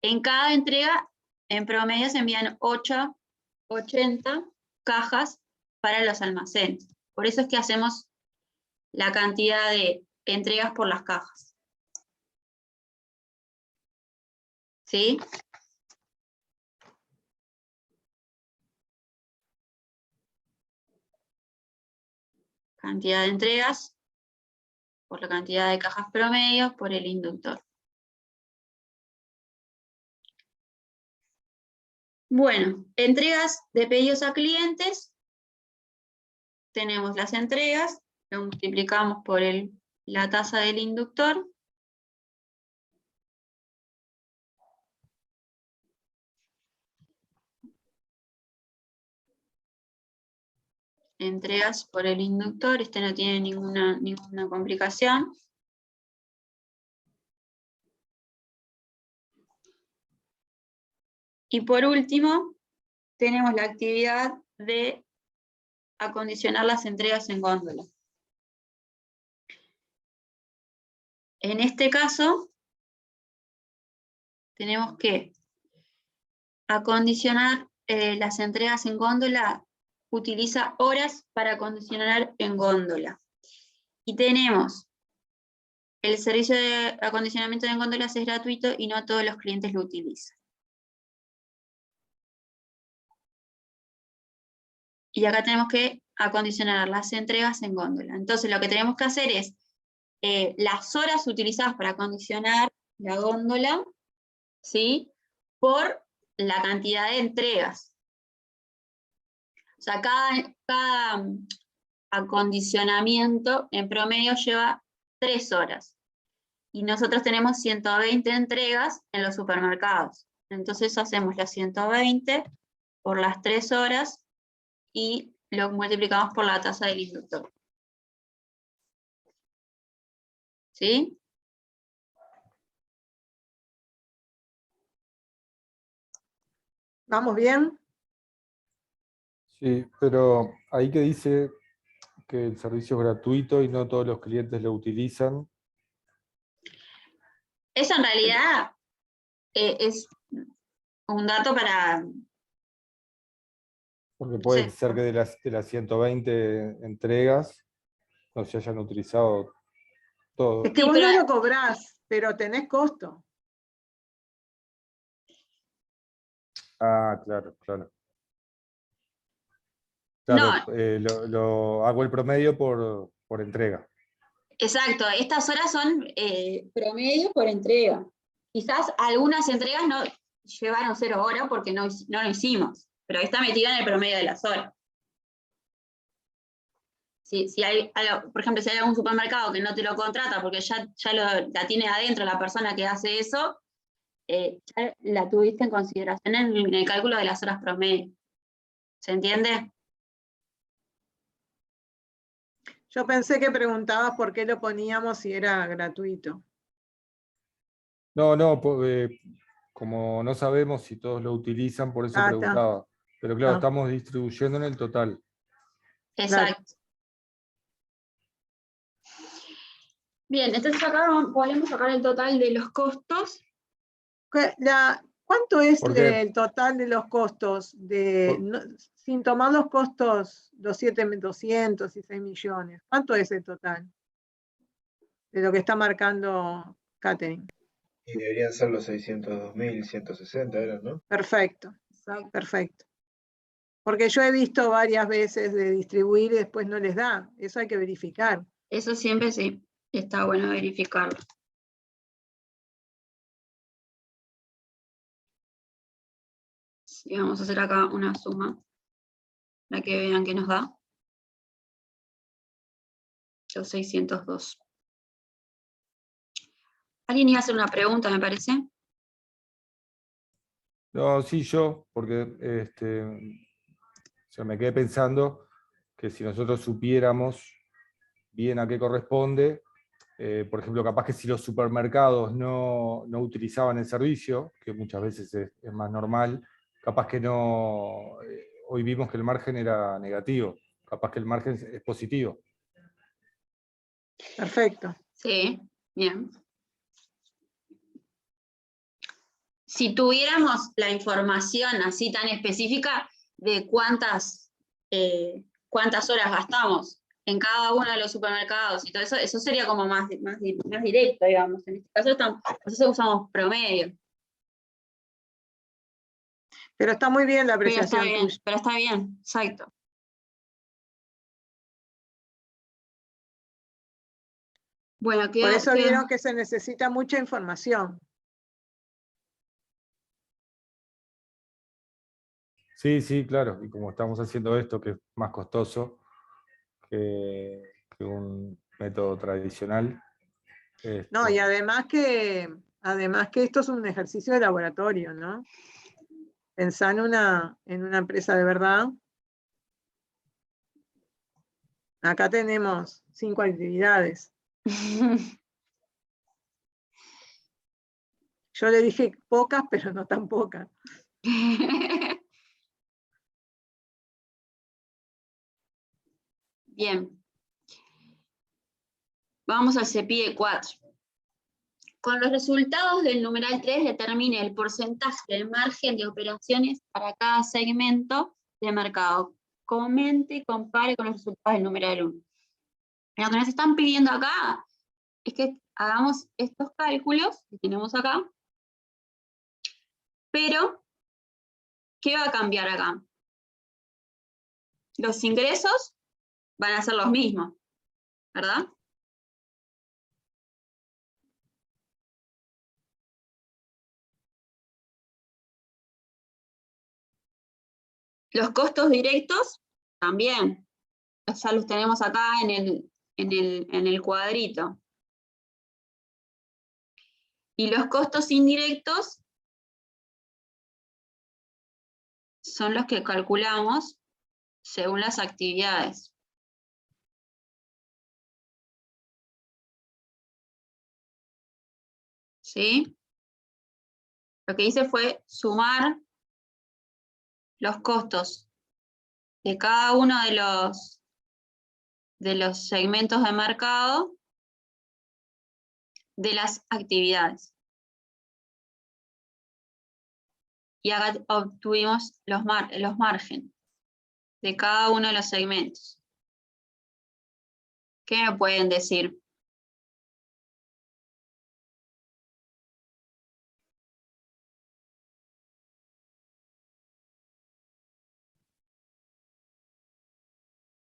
En cada entrega, en promedio, se envían 80 cajas para los almacenes. Por eso es que hacemos la cantidad de entregas por las cajas. ¿Sí? Cantidad de entregas por la cantidad de cajas promedio por el inductor. Bueno, entregas de pedidos a clientes. Tenemos las entregas, lo multiplicamos por la tasa del inductor. Entregas por el inductor, este no tiene ninguna complicación. Y por último, tenemos la actividad de acondicionar las entregas en góndola. En este caso, tenemos que acondicionar las entregas en góndola, utiliza horas para acondicionar en góndola. Y tenemos el servicio de acondicionamiento en góndolas es gratuito y no todos los clientes lo utilizan. Y acá tenemos que acondicionar las entregas en góndola. Entonces lo que tenemos que hacer es las horas utilizadas para acondicionar la góndola, ¿sí? Por la cantidad de entregas. O sea, cada acondicionamiento en promedio lleva 3 horas. Y nosotros tenemos 120 entregas en los supermercados. Entonces hacemos las 120 por las 3 horas y lo multiplicamos por la tasa del inductor. ¿Sí? ¿vamos bien? Sí, pero ahí que dice que el servicio es gratuito y no todos los clientes lo utilizan. Eso en realidad es un dato para... Porque puede Sí. ser que de las 120 entregas no se hayan utilizado todo. Es que Sí, vos pero- no lo cobrás, pero tenés costo. Ah, claro, claro. Claro, No, lo hago el promedio por entrega. exacto, estas horas son promedio por entrega. Quizás algunas entregas no llevaron 0 horas porque no lo hicimos, pero está metida en el promedio de las horas. Si hay algo, por ejemplo, si hay algún supermercado que no te lo contrata porque ya la tiene adentro la persona que hace eso, ya la tuviste en consideración en el cálculo de las horas promedio. ¿Se entiende? Yo pensé que preguntabas por qué lo poníamos si era gratuito. No, como no sabemos si todos lo utilizan, por eso Ah, está. preguntaba. Pero claro, Ah. estamos distribuyendo en el total. Exacto. Bien, entonces acá podemos sacar el total de los costos ¿Cuánto es Porque- el total de los costos, sin tomar los costos, los 7.206 millones? ¿Cuánto es el total de lo que está marcando Catherine? Y deberían ser los 602.160, eran, ¿no? Perfecto, perfecto. Porque yo he visto varias veces de distribuir y después no les da. Eso hay que verificar. Eso siempre sí, está bueno verificarlo. Sí, vamos a hacer acá una suma para que vean que nos da. Los 602. ¿Alguien iba a hacer una pregunta, me parece? No, sí, yo, porque o sea, me quedé pensando que si nosotros supiéramos bien a qué corresponde, por ejemplo, capaz que si los supermercados no utilizaban el servicio, que muchas veces es más normal, capaz que no, hoy vimos que el margen era negativo, capaz que el margen es positivo. Perfecto. Sí, bien. Si tuviéramos la información así tan específica de cuántas horas gastamos en cada uno de los supermercados y todo eso, eso sería como más directo, digamos. En este caso nosotros usamos promedio. Pero está muy bien la apreciación tuya. Pero está bien, exacto. Bueno, Por eso vieron que se necesita mucha información. Sí, sí, claro, y como estamos haciendo esto, que es más costoso que un método tradicional. No, y además que esto es un ejercicio de laboratorio, ¿no? Pensá en una empresa de verdad. Acá tenemos 5 actividades. Yo le dije pocas, pero no tan pocas. Bien. Vamos al CEPIE 4. Con los resultados del numeral 3 determine el porcentaje de margen de operaciones para cada segmento de mercado. Comente y compare con los resultados del numeral 1. Lo que nos están pidiendo acá es que hagamos estos cálculos que tenemos acá, pero ¿qué va a cambiar acá? Los ingresos van a ser los mismos, ¿verdad? Los costos directos también. Ya los tenemos acá en el cuadrito. Y los costos indirectos son los que calculamos según las actividades. ¿Sí? Lo que hice fue sumar los costos de cada uno de los segmentos de mercado de las actividades. Y acá obtuvimos los márgenes de cada uno de los segmentos. ¿Qué me pueden decir?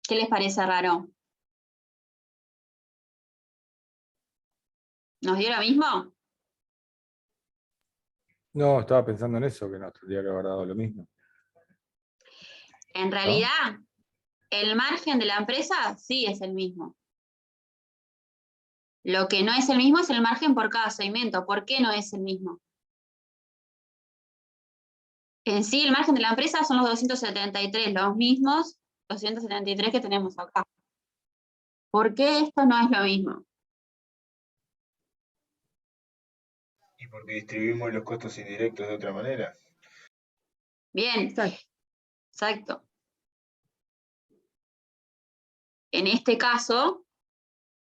¿Qué les parece raro? ¿Nos dio lo mismo? No, estaba pensando en eso, que nos tendría que haber dado lo mismo. En realidad, el margen de la empresa sí es el mismo. Lo que no es el mismo es el margen por cada segmento. ¿Por qué no es el mismo? En sí, el margen de la empresa son los 273, los mismos 273 que tenemos acá. ¿Por qué esto no es lo mismo? Y porque distribuimos los costos indirectos de otra manera. Bien, exacto. En este caso,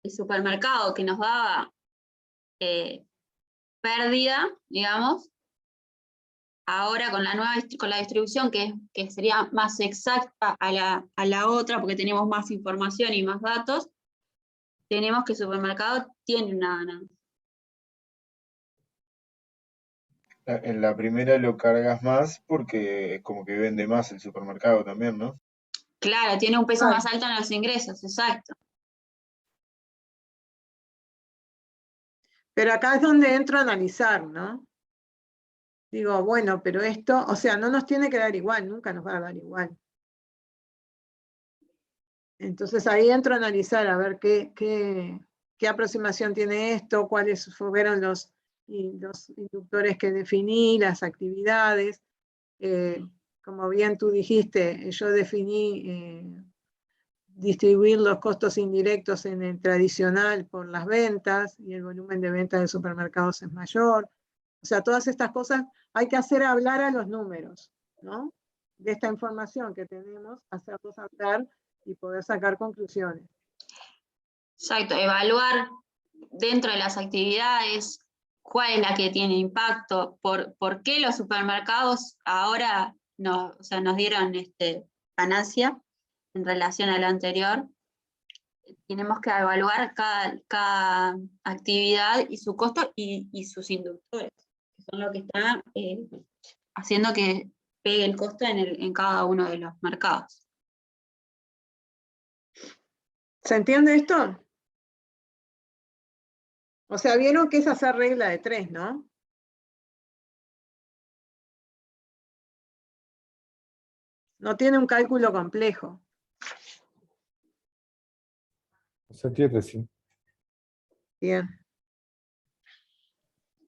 el supermercado que nos daba pérdida, digamos. Ahora con la distribución que sería más exacta a la otra, porque tenemos más información y más datos, tenemos que el supermercado tiene una ganancia. En la primera lo cargas más porque es como que vende más el supermercado también, ¿no? Claro, tiene un peso Claro. más alto en los ingresos, exacto. Pero acá es donde entro a analizar, ¿no? Digo, bueno, pero esto, o sea, no nos tiene que dar igual, nunca nos va a dar igual. Entonces ahí entro a analizar, a ver qué aproximación tiene esto, cuáles fueron los inductores que definí, las actividades. Como bien tú dijiste, yo definí distribuir los costos indirectos en el tradicional por las ventas y el volumen de ventas de supermercados es mayor. O sea, todas estas cosas hay que hacer hablar a los números, ¿no? De esta información que tenemos, hacerlos hablar y poder sacar conclusiones. Exacto, evaluar dentro de las actividades cuál es la que tiene impacto, por qué los supermercados ahora nos dieron ganancia en relación a la anterior. Tenemos que evaluar cada actividad y su costo y sus inductores, que son lo que está haciendo que pegue el costo en cada uno de los mercados. ¿Se entiende esto? O sea, vieron que es hacer regla de 3, ¿no? No tiene un cálculo complejo. Se entiende, sí. Bien.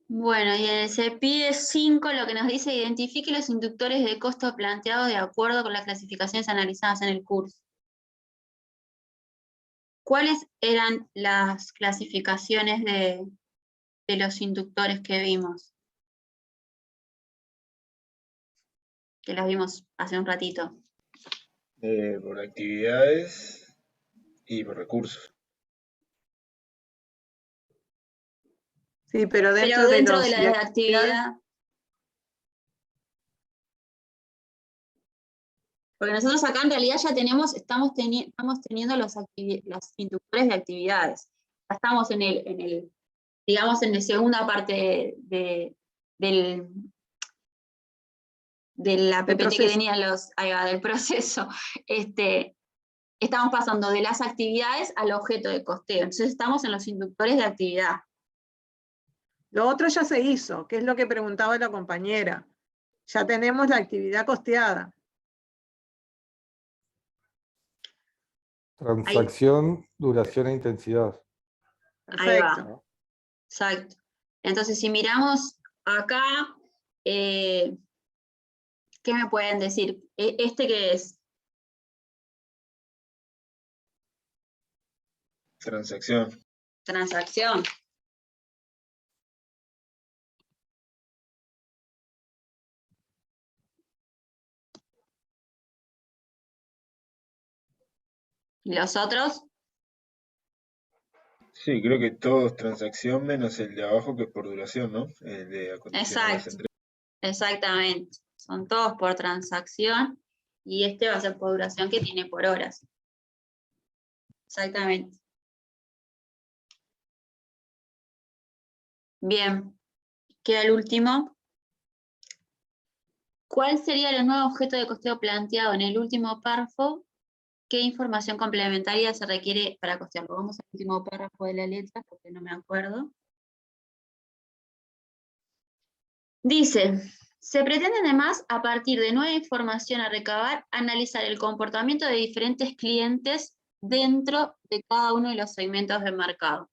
Bueno, y en el CEPIDE 5 lo que nos dice, identifique los inductores de costo planteados de acuerdo con las clasificaciones analizadas en el curso. ¿Cuáles eran las clasificaciones de los inductores que vimos? Que las vimos hace un ratito. Por actividades y por recursos. Sí, pero dentro, Pero dentro de de los la actividad. Porque nosotros acá en realidad ya estamos teniendo los inductores de actividades. Ya estamos digamos, en la segunda parte de la PPT que tenían del proceso. Estamos pasando de las actividades al objeto de costeo. Entonces estamos en los inductores de actividad. Lo otro ya se hizo, que es lo que preguntaba la compañera. Ya tenemos la actividad costeada. Transacción, duración e intensidad. Ahí va. Perfecto. Exacto. Entonces, si miramos acá, ¿qué me pueden decir? ¿Este qué es? Transacción. Transacción. ¿Y los otros? Sí, creo que todo es transacción menos el de abajo que es por duración, ¿no? El de acondicionar las Exacto. entregas. Exactamente. Son todos por transacción y este va a ser por duración que tiene por horas. Exactamente. Bien. Queda el último. ¿Cuál sería el nuevo objeto de costeo planteado en el último párrafo? ¿Qué información complementaria se requiere para costearlo? Vamos al último párrafo de la letra porque no me acuerdo. Dice, se pretende además, a partir de nueva información a recabar, analizar el comportamiento de diferentes clientes dentro de cada uno de los segmentos de mercado.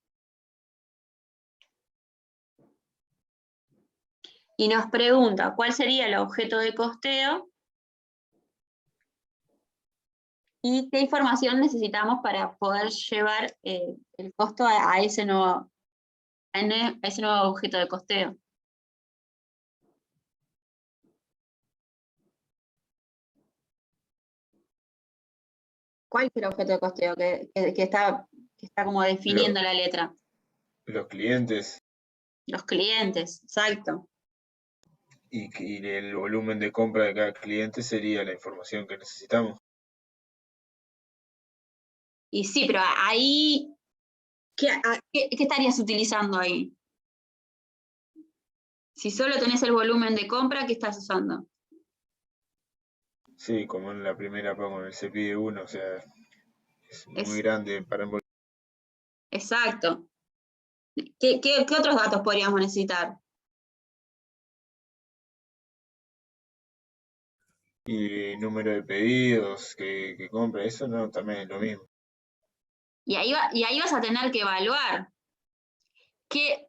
Y nos pregunta, ¿cuál sería el objeto de costeo? ¿Y qué información necesitamos para poder llevar el costo a ese nuevo objeto de costeo? ¿Cuál es el objeto de costeo que está como definiendo la letra? Los clientes. Los clientes, exacto. Y el volumen de compra de cada cliente sería la información que necesitamos. Y sí, pero ahí, ¿qué estarías utilizando ahí? Si solo tenés el volumen de compra, ¿qué estás usando? Sí, como en la primera con el CPI de 1, o sea, es muy Es, grande para envolver. exacto. ¿Qué otros datos podríamos necesitar? Y número de pedidos que compra, eso no, también es lo mismo. Y ahí vas a tener que evaluar qué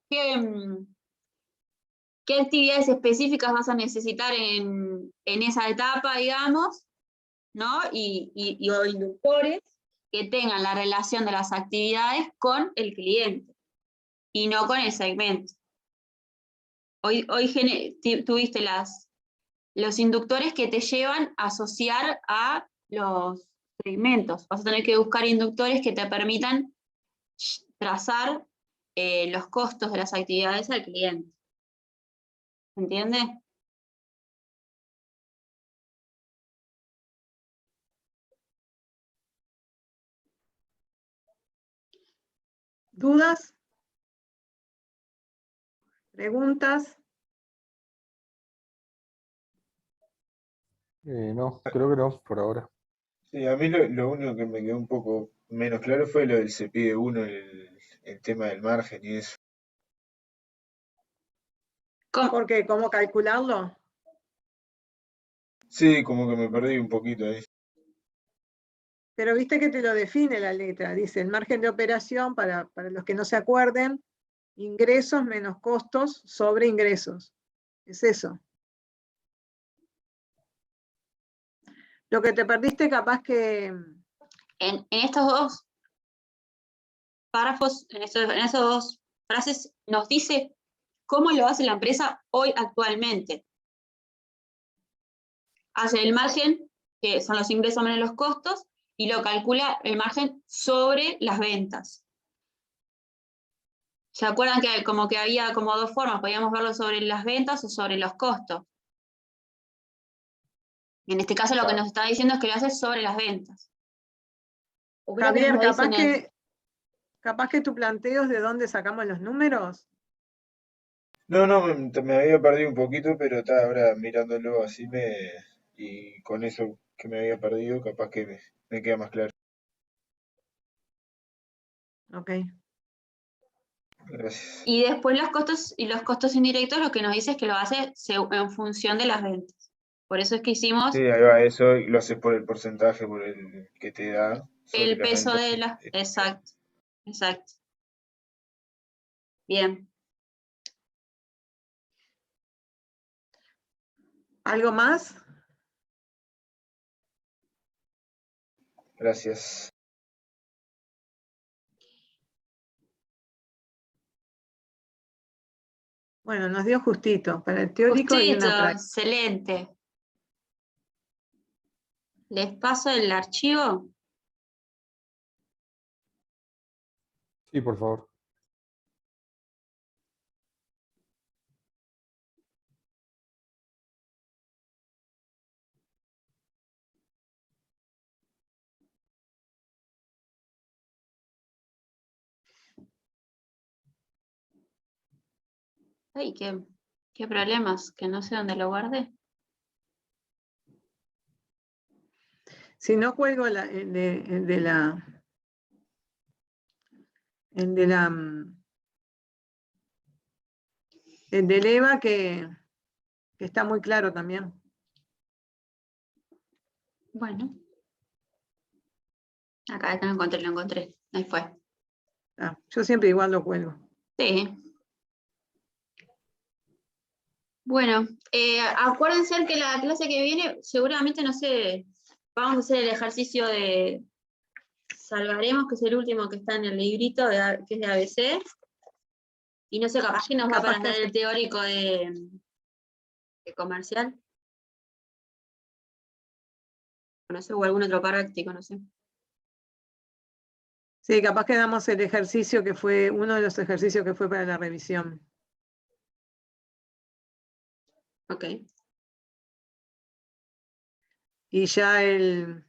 actividades específicas vas a necesitar en esa etapa, digamos, ¿no? O inductores que tengan la relación de las actividades con el cliente y no con el segmento. Hoy tuviste los inductores que te llevan a asociar a los segmentos. Vas a tener que buscar inductores que te permitan trazar los costos de las actividades al cliente. ¿Se entiende? ¿Dudas? ¿Preguntas? No, creo que no, por ahora. Sí, a mí lo único que me quedó un poco menos claro fue lo del CPI de 1, el tema del margen y eso. ¿Por qué? ¿Cómo calcularlo? Sí, como que me perdí un poquito ahí. Pero viste que te lo define la letra. Dice el margen de operación, para los que no se acuerden, ingresos menos costos sobre ingresos. Es eso. Lo que te perdiste capaz que... En estos dos párrafos, en esas dos frases, nos dice cómo lo hace la empresa hoy actualmente. Hace el margen, que son los ingresos menos los costos, y lo calcula el margen sobre las ventas. ¿Se acuerdan que como que había como dos formas? Podíamos verlo sobre las ventas o sobre los costos. En este caso lo que nos está diciendo es que lo hace sobre las ventas. O creo que Javier, nos lo dice capaz que tu planteo es de dónde sacamos los números. No, me había perdido un poquito, pero está ahora mirándolo así y con eso que me había perdido, capaz que me queda más claro. Ok. Gracias. Y después los costos indirectos lo que nos dice es que lo hace en función de las ventas. Por eso es que hicimos Sí, ahí va eso, y lo haces por el porcentaje, por el que te da sobre el las peso ventas. de las... Exacto, exacto. Bien. ¿Algo más? Gracias. Bueno, nos dio justito para el teórico y Justito, una práctica. excelente. Les paso el archivo. Sí, por favor. Ay, qué problemas, que no sé dónde lo guardé. Si no cuelgo el de la... El de la... El del EVA que está muy claro también. Bueno. Acá lo encontré. Ahí fue. Ah, yo siempre igual lo cuelgo. Sí. Bueno, acuérdense que la clase que viene, seguramente, no sé, vamos a hacer el ejercicio de Salvaremos, que es el último que está en el librito, que es de ABC. Y no sé, capaz que nos va Capaz para que hacer el teórico de comercial. O no sé, o algún otro práctico, no sé. sí, capaz que damos el ejercicio que fue, uno de los ejercicios que fue para la revisión. Ok. Y ya el